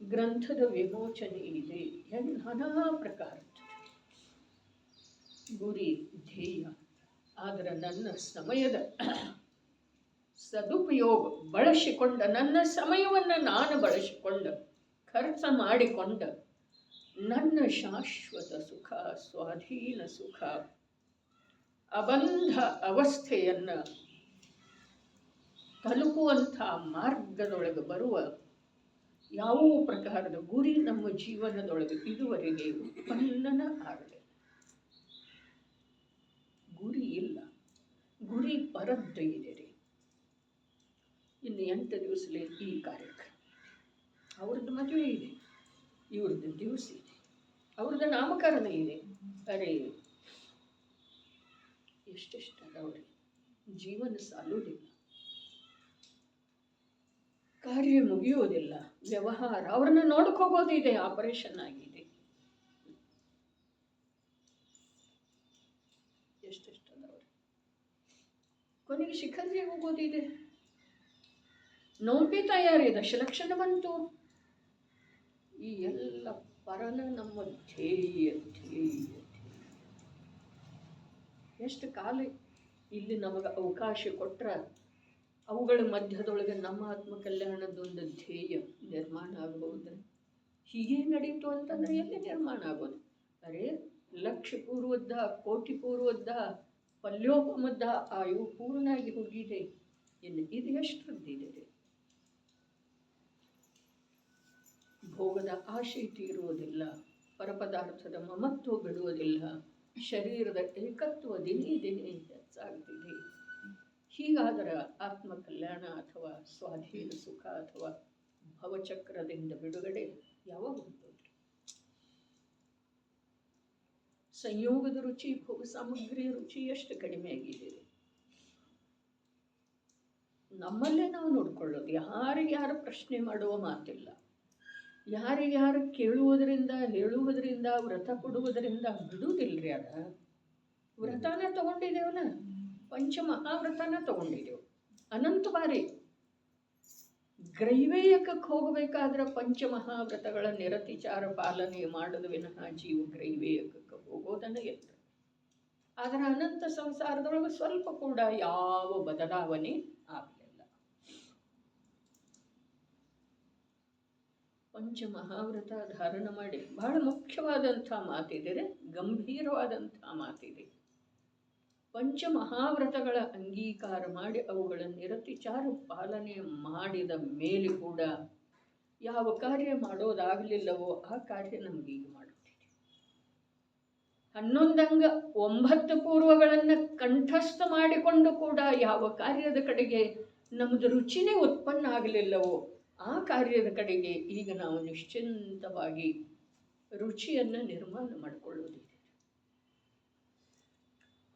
ಗ್ರಂಥದ ವಿಮೋಚನೆ ಇದೆ, ನಾನಾ ಪ್ರಕಾರ ಗುರಿ ಧ್ಯೇಯ. ಆದರೆ ನನ್ನ ಸಮಯದ ಸದುಪಯೋಗ ಬಳಸಿಕೊಂಡ, ನನ್ನ ಸಮಯವನ್ನು ನಾನು ಬಳಸಿಕೊಂಡು ಖರ್ಚು ಮಾಡಿಕೊಂಡ ನನ್ನ ಶಾಶ್ವತ ಸುಖ, ಸ್ವಾಧೀನ ಸುಖ, ಅಬಂಧ ಅವಸ್ಥೆಯನ್ನು ತಲುಪುವಂಥ ಮಾರ್ಗದೊಳಗೆ ಬರುವ ಯಾವ ಪ್ರಕಾರದ ಗುರಿ ನಮ್ಮ ಜೀವನದೊಳಗೆ ಇದುವರೆಗೆ ಉತ್ಪನ್ನನ ಆಗಲಿ. ಗುರಿ ಇಲ್ಲ, ಗುರಿ ಪರದ್ದು ಇದೆ ರೀ. ಇನ್ನು 8 ದಿವಸಲೇ ಈ ಕಾರ್ಯಕ್ರಮ. ಅವ್ರದ್ದು ಮದುವೆ ಇದೆ, ಇವ್ರದ್ದು ದಿವಸ ಇದೆ, ಅವ್ರದ್ದು ನಾಮಕರಣ ಇದೆ. ಅರೆ ಎಷ್ಟೆಷ್ಟದವ್ರಿ ಜೀವನ ಸಾಲುವುದಿಲ್ಲ, ಕಾರ್ಯ ಮುಗಿಯೋದಿಲ್ಲ, ವ್ಯವಹಾರ ಅವ್ರನ್ನ ನೋಡ್ಕೋಬೋದಿದೆ, ಆಪರೇಷನ್ ಆಗಿದೆ. ಎಷ್ಟೆಷ್ಟದವ್ರಿ ಕೊನೆಗೆ ಶಿಖರ್ಗೆ ಹೋಗೋದಿದೆ. ನೋಂಪಿ ತಯಾರಿ, ದಶಲಕ್ಷಣ ಬಂತು. ಈ ಎಲ್ಲ ಪರನ ನಮ್ಮ ಧ್ಯೇಯ. ಎಷ್ಟು ಕಾಲ ಇಲ್ಲಿ ನಮಗೆ ಅವಕಾಶ ಕೊಟ್ಟರೆ ಅವುಗಳ ಮಧ್ಯದೊಳಗೆ ನಮ್ಮ ಆತ್ಮಕಲ್ಯಾಣದೊಂದು ಧ್ಯೇಯ ನಿರ್ಮಾಣ ಆಗಬಹುದು. ಹೀಗೆ ನಡೀತು ಅಂತಂದರೆ ಎಲ್ಲಿ ನಿರ್ಮಾಣ ಆಗೋದು? ಅರೆ ಲಕ್ಷ ಪೂರ್ವದ್ದ, ಕೋಟಿ ಪೂರ್ವದ್ದ, ಪಲ್ಯೋಪಮದ್ದ ಆಯು ಪೂರ್ಣಾಗಿ ಹೋಗಿದೆ. ಇನ್ನು ಇದು ಎಷ್ಟರದ್ದಿದೆ? ಭೋಗದ ಆಶೆ ತೀರುವುದಿಲ್ಲ, ಪರಪದಾರ್ಥದ ಮಮತ್ವ ಬಿಡುವುದಿಲ್ಲ, ಶರೀರದ ಏಕತ್ವ ದಿನೇ ದಿನೇ ಹೆಚ್ಚಾಗ್ತಿದೆ. ಹೀಗಾದರೆ ಆತ್ಮಕಲ್ಯಾಣ ಅಥವಾ ಸ್ವಾಧೀನ ಸುಖ ಅಥವಾ ಭವಚಕ್ರದಿಂದ ಬಿಡುಗಡೆ ಯಾವಾಗ ಉಂಟು? ಸಂಯೋಗದ ರುಚಿ, ಭೋಗ ಸಾಮಗ್ರಿಯ ರುಚಿ ಎಷ್ಟು ಕಡಿಮೆ ಆಗಿದೆ. ನಮ್ಮಲ್ಲೇ ನಾವು ನೋಡ್ಕೊಳ್ಳೋದು. ಯಾರು ಪ್ರಶ್ನೆ ಮಾಡುವ ಮಾತಿಲ್ಲ. ಯಾರು ಕೇಳುವುದರಿಂದ, ಹೇಳುವುದರಿಂದ, ವ್ರತ ಕೊಡುವುದರಿಂದ ಬಿಡುವುದಿಲ್ಲರಿ. ಅದ ವ್ರತನ ತಗೊಂಡಿದ್ದೇವಲ್ಲ, ಪಂಚಮಹಾವ್ರತನ ತಗೊಂಡಿದ್ದೆವು ಅನಂತ ಬಾರಿ. ಗ್ರೈವೇಯಕಕ್ಕೆ ಹೋಗಬೇಕಾದ್ರೆ ಪಂಚಮಹಾವ್ರತಗಳ ನಿರತಿಚಾರ ಪಾಲನೆ ಮಾಡೋದು ವಿನಃ ಜೀವ ಗ್ರೈವೇಯಕಕ್ಕೆ ಹೋಗೋದನ್ನ ಇಲ್ಲ. ಆದರೆ ಅನಂತ ಸಂಸಾರದೊಳಗೆ ಸ್ವಲ್ಪ ಕೂಡ ಯಾವ ಬದಲಾವಣೆ ಆಗಲಿಲ್ಲ. ಪಂಚಮಹಾವ್ರತ ಧಾರಣ ಮಾಡಿ ಬಹಳ ಮುಖ್ಯವಾದಂಥ ಮಾತಿದೆ, ಗಂಭೀರವಾದಂಥ ಮಾತಿದೆ. ಪಂಚಮಹಾವ್ರತಗಳ ಅಂಗೀಕಾರ ಮಾಡಿ ಅವುಗಳ ನಿರತಿಚಾರ ಪಾಲನೆ ಮಾಡಿದ ಮೇಲೆ ಕೂಡ ಯಾವ ಕಾರ್ಯ ಮಾಡೋದಾಗಲಿಲ್ಲವೋ ಆ ಕಾರ್ಯ ನಮಗೀಗ ಮಾಡುತ್ತಿದೆ. 11 9 ಪೂರ್ವಗಳನ್ನು ಕಂಠಸ್ಥ ಮಾಡಿಕೊಂಡು ಕೂಡ ಯಾವ ಕಾರ್ಯದ ಕಡೆಗೆ ನಮ್ಮದು ರುಚಿನೇ ಉತ್ಪನ್ನ ಆಗಲಿಲ್ಲವೋ ಆ ಕಾರ್ಯದ ಕಡೆಗೆ ಈಗ ನಾವು ನಿಶ್ಚಿಂತವಾಗಿ ರುಚಿಯನ್ನು ನಿರ್ಮಾಣ ಮಾಡಿಕೊಳ್ಳುವುದಿದೆ.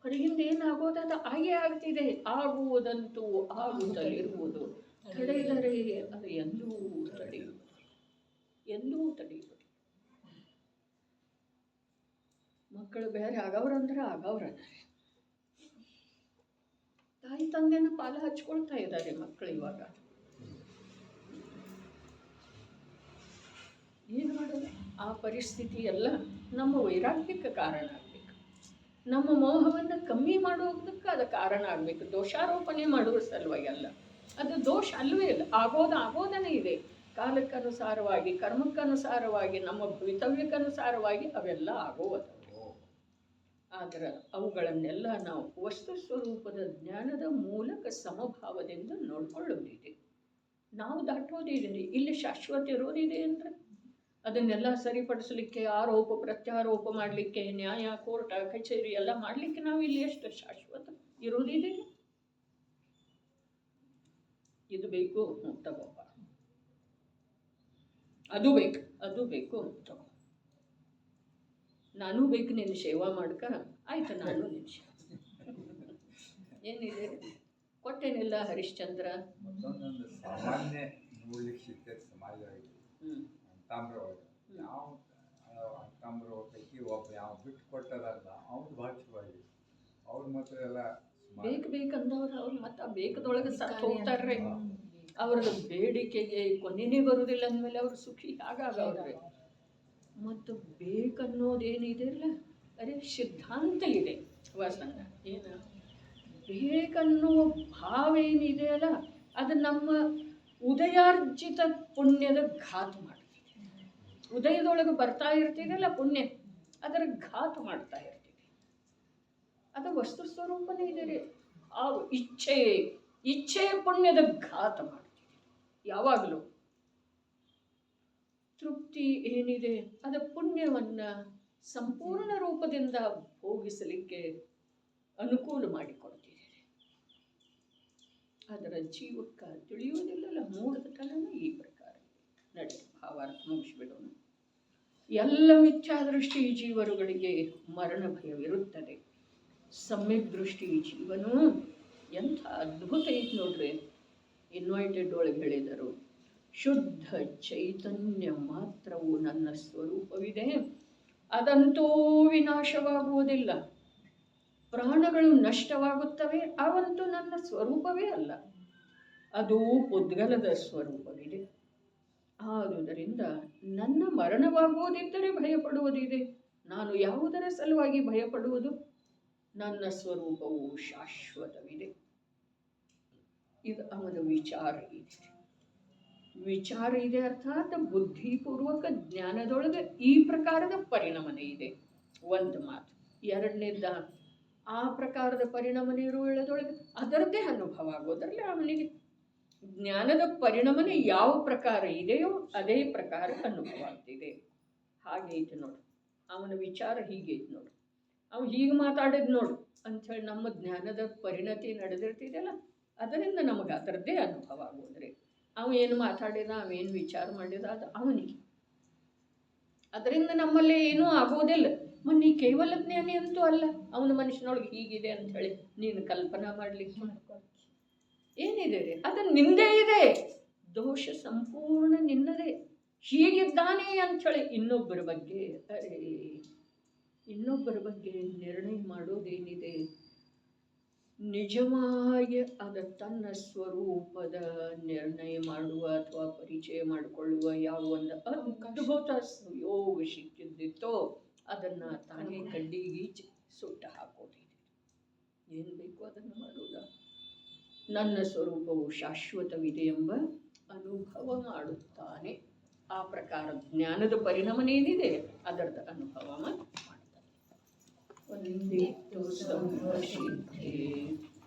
ಹೊರಗಿಂದ ಏನಾಗೋದಾದ ಹಾಗೆ ಆಗ್ತಿದೆ. ಆಗುವುದಂತೂ ಆಗುತ್ತಲಿರುವುದು, ತಡೆದರೆ ಅದು ಎಂದೂ ತಡೆಯುವುದು. ಮಕ್ಕಳು ಬೇರೆ ಆಗವ್ರಂದ್ರೆ ಆಗವ್ರನ್ನ ತಾಯಿ ತಂದೆನ ಪಾಲ ಹಚ್ಕೊಳ್ತಾ ಇದ್ದಾರೆ ಮಕ್ಕಳು. ಇವಾಗ ಏನು ಮಾಡೋದು? ಆ ಪರಿಸ್ಥಿತಿ ಎಲ್ಲ ನಮ್ಮ ವೈರಾಗ್ಯಕ್ಕೆ ಕಾರಣ ಆಗಬೇಕು. ನಮ್ಮ ಮೋಹವನ್ನು ಕಮ್ಮಿ ಮಾಡೋದಕ್ಕೆ ಅದು ಕಾರಣ ಆಗಬೇಕು. ದೋಷಾರೋಪಣೆ ಮಾಡುವ ಸಲುವಾಗಿ ಅಲ್ಲ. ಅದು ದೋಷ ಅಲ್ಲವೇ ಇಲ್ಲ. ಆಗೋದನೇ ಇದೆ. ಕಾಲಕ್ಕನುಸಾರವಾಗಿ, ಕರ್ಮಕ್ಕನುಸಾರವಾಗಿ, ನಮ್ಮ ಭವಿತವ್ಯಕ್ಕನುಸಾರವಾಗಿ ಅವೆಲ್ಲ ಆಗೋದವು. ಆದರೆ ಅವುಗಳನ್ನೆಲ್ಲ ನಾವು ವಸ್ತು ಸ್ವರೂಪದ ಜ್ಞಾನದ ಮೂಲಕ ಸಮಭಾವದಿಂದ ನೋಡ್ಕೊಳ್ಳೋದಿದೆ. ನಾವು ದಾಟೋದಿದೆ. ಇಲ್ಲಿ ಶಾಶ್ವತ ಇರೋದಿದೆ ಅಂದರೆ ಅದನ್ನೆಲ್ಲ ಸರಿಪಡಿಸಲಿಕ್ಕೆ, ಆರೋಪ ಪ್ರತ್ಯಾರೋಪ ಮಾಡಲಿಕ್ಕೆ, ನ್ಯಾಯ, ಕೋರ್ಟ, ಕಚೇರಿ ಎಲ್ಲ ಮಾಡಲಿಕ್ಕೆ ನಾವು ಇಲ್ಲಿ ಎಷ್ಟು ಶಾಶ್ವತ ಇರೋದಿದೆ. ಇದು ಬೇಕು ತಗೋಪ್ಪ, ಅದು ಬೇಕು ತಗೋ, ನಾನು ಬೇಕು ನಿನ್ನ ಸೇವಾ ಮಾಡ್ಕ, ಆಯ್ತು ನಾನು ನಿನ್ನ ಏನಿದೆ ಕೊಟ್ಟೇನಿಲ್ಲ ಹರಿಶ್ಚಂದ್ರ. ಮತ್ತೊಂದೊಂದು ಸಾಮಾನ್ಯ ನೋಡ್ಲಿಕ್ಕೆ ಸಿಗ್ತದೆ ಸಮಾಜವಾಗಿ. ತಾಮ್ರವಾಗಿ ಯಾವ ತಾಮ್ರ ಪೈಕಿ ಒಬ್ಬ ಯಾವ ಬಿಟ್ಟು ಕೊಟ್ಟದಲ್ಲ ಅವ್ರು ಭಾಳ ಚಲುವಾಗಿ ಅವ್ರು ಮಾತ್ರ ಎಲ್ಲ ಬೇಕಂದವ್ರು ಅವ್ರು ಮತ್ತೆ ಆ ಬೇಕದೊಳಗೆ ಸತ್ತು ಹೋಗ್ತಾರ್ರಿ. ಅವ್ರದ್ದು ಬೇಡಿಕೆಗೆ ಕೊನೆನೇ ಬರುವುದಿಲ್ಲ ಅಂದಮೇಲೆ ಅವ್ರು ಸುಖಿ ಹಾಗಾಗವ್ರೆ. ಮತ್ತು ಬೇಕನ್ನೋದೇನಿದೆ ಅಲ್ಲ, ಅದೇ ಸಿದ್ಧಾಂತ ಇದೆ ವಸನ. ಏನು ಬೇಕನ್ನುವ ಭಾವ ಏನಿದೆ ಅಲ್ಲ, ಅದು ನಮ್ಮ ಉದಯಾರ್ಜಿತ ಪುಣ್ಯದ ಘಾತ ಮಾಡ್ತಿದೆ. ಉದಯದೊಳಗೆ ಬರ್ತಾ ಇರ್ತಿದೆಯಲ್ಲ ಪುಣ್ಯ, ಅದರ ಘಾತ ಮಾಡ್ತಾ ಇರ್ತೀವಿ. ಅದು ವಸ್ತು ಸ್ವರೂಪನೇ ಇದೆ ರೀ. ಆ ಇಚ್ಛೆ ಪುಣ್ಯದ ಘಾತ ಮಾಡ್ತೀವಿ. ಯಾವಾಗಲೂ ತೃಪ್ತಿ ಏನಿದೆ ಅದ ಪುಣ್ಯವನ್ನು ಸಂಪೂರ್ಣ ರೂಪದಿಂದ ಭೋಗಿಸಲಿಕ್ಕೆ ಅನುಕೂಲ ಮಾಡಿಕೊಡ್ತಿದೆ. ಅದರ ಜೀವಕ್ಕೆ ತಿಳಿಯುವುದಿಲ್ಲಲ್ಲ, ಮೂಢತನ ಈ ಪ್ರಕಾರ ನಡೆ. ಭಾವಾರ್ಥ ಮುಗಿಸ್ಬಿಡೋಣ. ಎಲ್ಲ ಮಿಥ್ಯಾದೃಷ್ಟಿ ಜೀವರುಗಳಿಗೆ ಮರಣ ಭಯವಿರುತ್ತದೆ. ಸಮ್ಯಕ್ ದೃಷ್ಟಿ ಜೀವನು ಎಂಥ ಅದ್ಭುತ ಐತೆ ನೋಡ್ರಿ. ಇನ್ವೈಟೆಡ್ ಒಳಗೆ ಹೇಳಿದರು, ಶುದ್ಧ ಚೈತನ್ಯ ಮಾತ್ರವು ನನ್ನ ಸ್ವರೂಪವಿದೆ, ಅದಂತೂ ವಿನಾಶವಾಗುವುದಿಲ್ಲ. ಪ್ರಾಣಗಳು ನಷ್ಟವಾಗುತ್ತವೆ, ಅವಂತೂ ನನ್ನ ಸ್ವರೂಪವೇ ಅಲ್ಲ, ಅದು ಪುದ್ಗಲದ ಸ್ವರೂಪವಿದೆ. ಆದುದರಿಂದ ನನ್ನ ಮರಣವಾಗುವುದಿದ್ದರೆ ಭಯಪಡುವುದಿದೆ. ನಾನು ಯಾವುದರ ಸಲುವಾಗಿ ಭಯಪಡುವುದು? ನನ್ನ ಸ್ವರೂಪವು ಶಾಶ್ವತವಿದೆ. ಇದು ಅವನ ವಿಚಾರ ಇದೆ. ಅರ್ಥಾತ್ ಬುದ್ಧಿಪೂರ್ವಕ ಜ್ಞಾನದೊಳಗೆ ಈ ಪ್ರಕಾರದ ಪರಿಣಮನೆ ಇದೆ. ಒಂದು ಮಾತು. ಎರಡನೇದ್ದ ಆ ಪ್ರಕಾರದ ಪರಿಣಮನೆ ಇರುವುದರೊಳಗೆ ಅದರದ್ದೇ ಅನುಭವ ಆಗೋದ್ರಲ್ಲಿ ಅವನಿಗೆ ಜ್ಞಾನದ ಪರಿಣಮನೆ ಯಾವ ಪ್ರಕಾರ ಇದೆಯೋ ಅದೇ ಪ್ರಕಾರ ಅನುಭವ ಆಗ್ತಿದೆ. ಹಾಗೆ ಐತೆ ನೋಡು, ಅವನ ವಿಚಾರ ಹೀಗೆ ಐತೆ ನೋಡು, ಅವ ಹೀಗೆ ಮಾತಾಡಿದ್ ನೋಡು ಅಂಥೇಳಿ ನಮ್ಮ ಜ್ಞಾನದ ಪರಿಣತಿ ನಡೆದಿರ್ತಿದೆಯಲ್ಲ ಅದರಿಂದ ನಮಗೆ ಅದರದ್ದೇ ಅನುಭವ ಆಗೋದ್ರಿ. ಅವ ಏನು ಮಾತಾಡಿದ, ಅವೇನು ವಿಚಾರ ಮಾಡಿದ ಅದು ಅವನಿಗೆ, ಅದರಿಂದ ನಮ್ಮಲ್ಲಿ ಏನೂ ಆಗೋದಿಲ್ಲ. ನೀ ಕೇವಲ ಜ್ಞಾನಿ ಅಂತೂ ಅಲ್ಲ, ಅವನ ಮನುಷ್ಯನೊಳಗೆ ಹೀಗಿದೆ ಅಂಥೇಳಿ ನೀನು ಕಲ್ಪನಾ ಮಾಡಲಿಕ್ಕೆ ಏನಿದೆ ರೀ, ಅದು ನಿಂದೇ ಇದೆ, ದೋಷ ಸಂಪೂರ್ಣ ನಿನ್ನದೇ. ಹೀಗಿದ್ದಾನೆ ಅಂಥೇಳಿ ಇನ್ನೊಬ್ಬರ ಬಗ್ಗೆ ನಿರ್ಣಯ ಮಾಡೋದೇನಿದೆ, ನಿಜವಾಗಿ ಅದು ತನ್ನ ಸ್ವರೂಪದ ನಿರ್ಣಯ ಮಾಡುವ ಅಥವಾ ಪರಿಚಯ ಮಾಡಿಕೊಳ್ಳುವ ಯಾವ ಒಂದು ಅದ್ಭುತ ಯೋಗ ಸಿಕ್ಕಿದ್ದಿತ್ತೋ ಅದನ್ನು ತಾನೇ ಕಡ್ಡಿಗೀಚಿ ಸುಟ್ಟು ಹಾಕೋದಿದೆ. ಏನು ಬೇಕು ಅದನ್ನು ಮಾಡುವುದ. ನನ್ನ ಸ್ವರೂಪವು ಶಾಶ್ವತವಿದೆ ಎಂಬ ಅನುಭವ ಮಾಡುತ್ತಾನೆ. ಆ ಪ್ರಕಾರ ಜ್ಞಾನದ ಪರಿಣಾಮನೇನಿದೆ ಅದರದ ಅನುಭವ ಮಾಡ್ತಾನೆ. ಒಂದಿತ್ತು ಸಂಭ್ರಮಿಸಿದ್ದೆ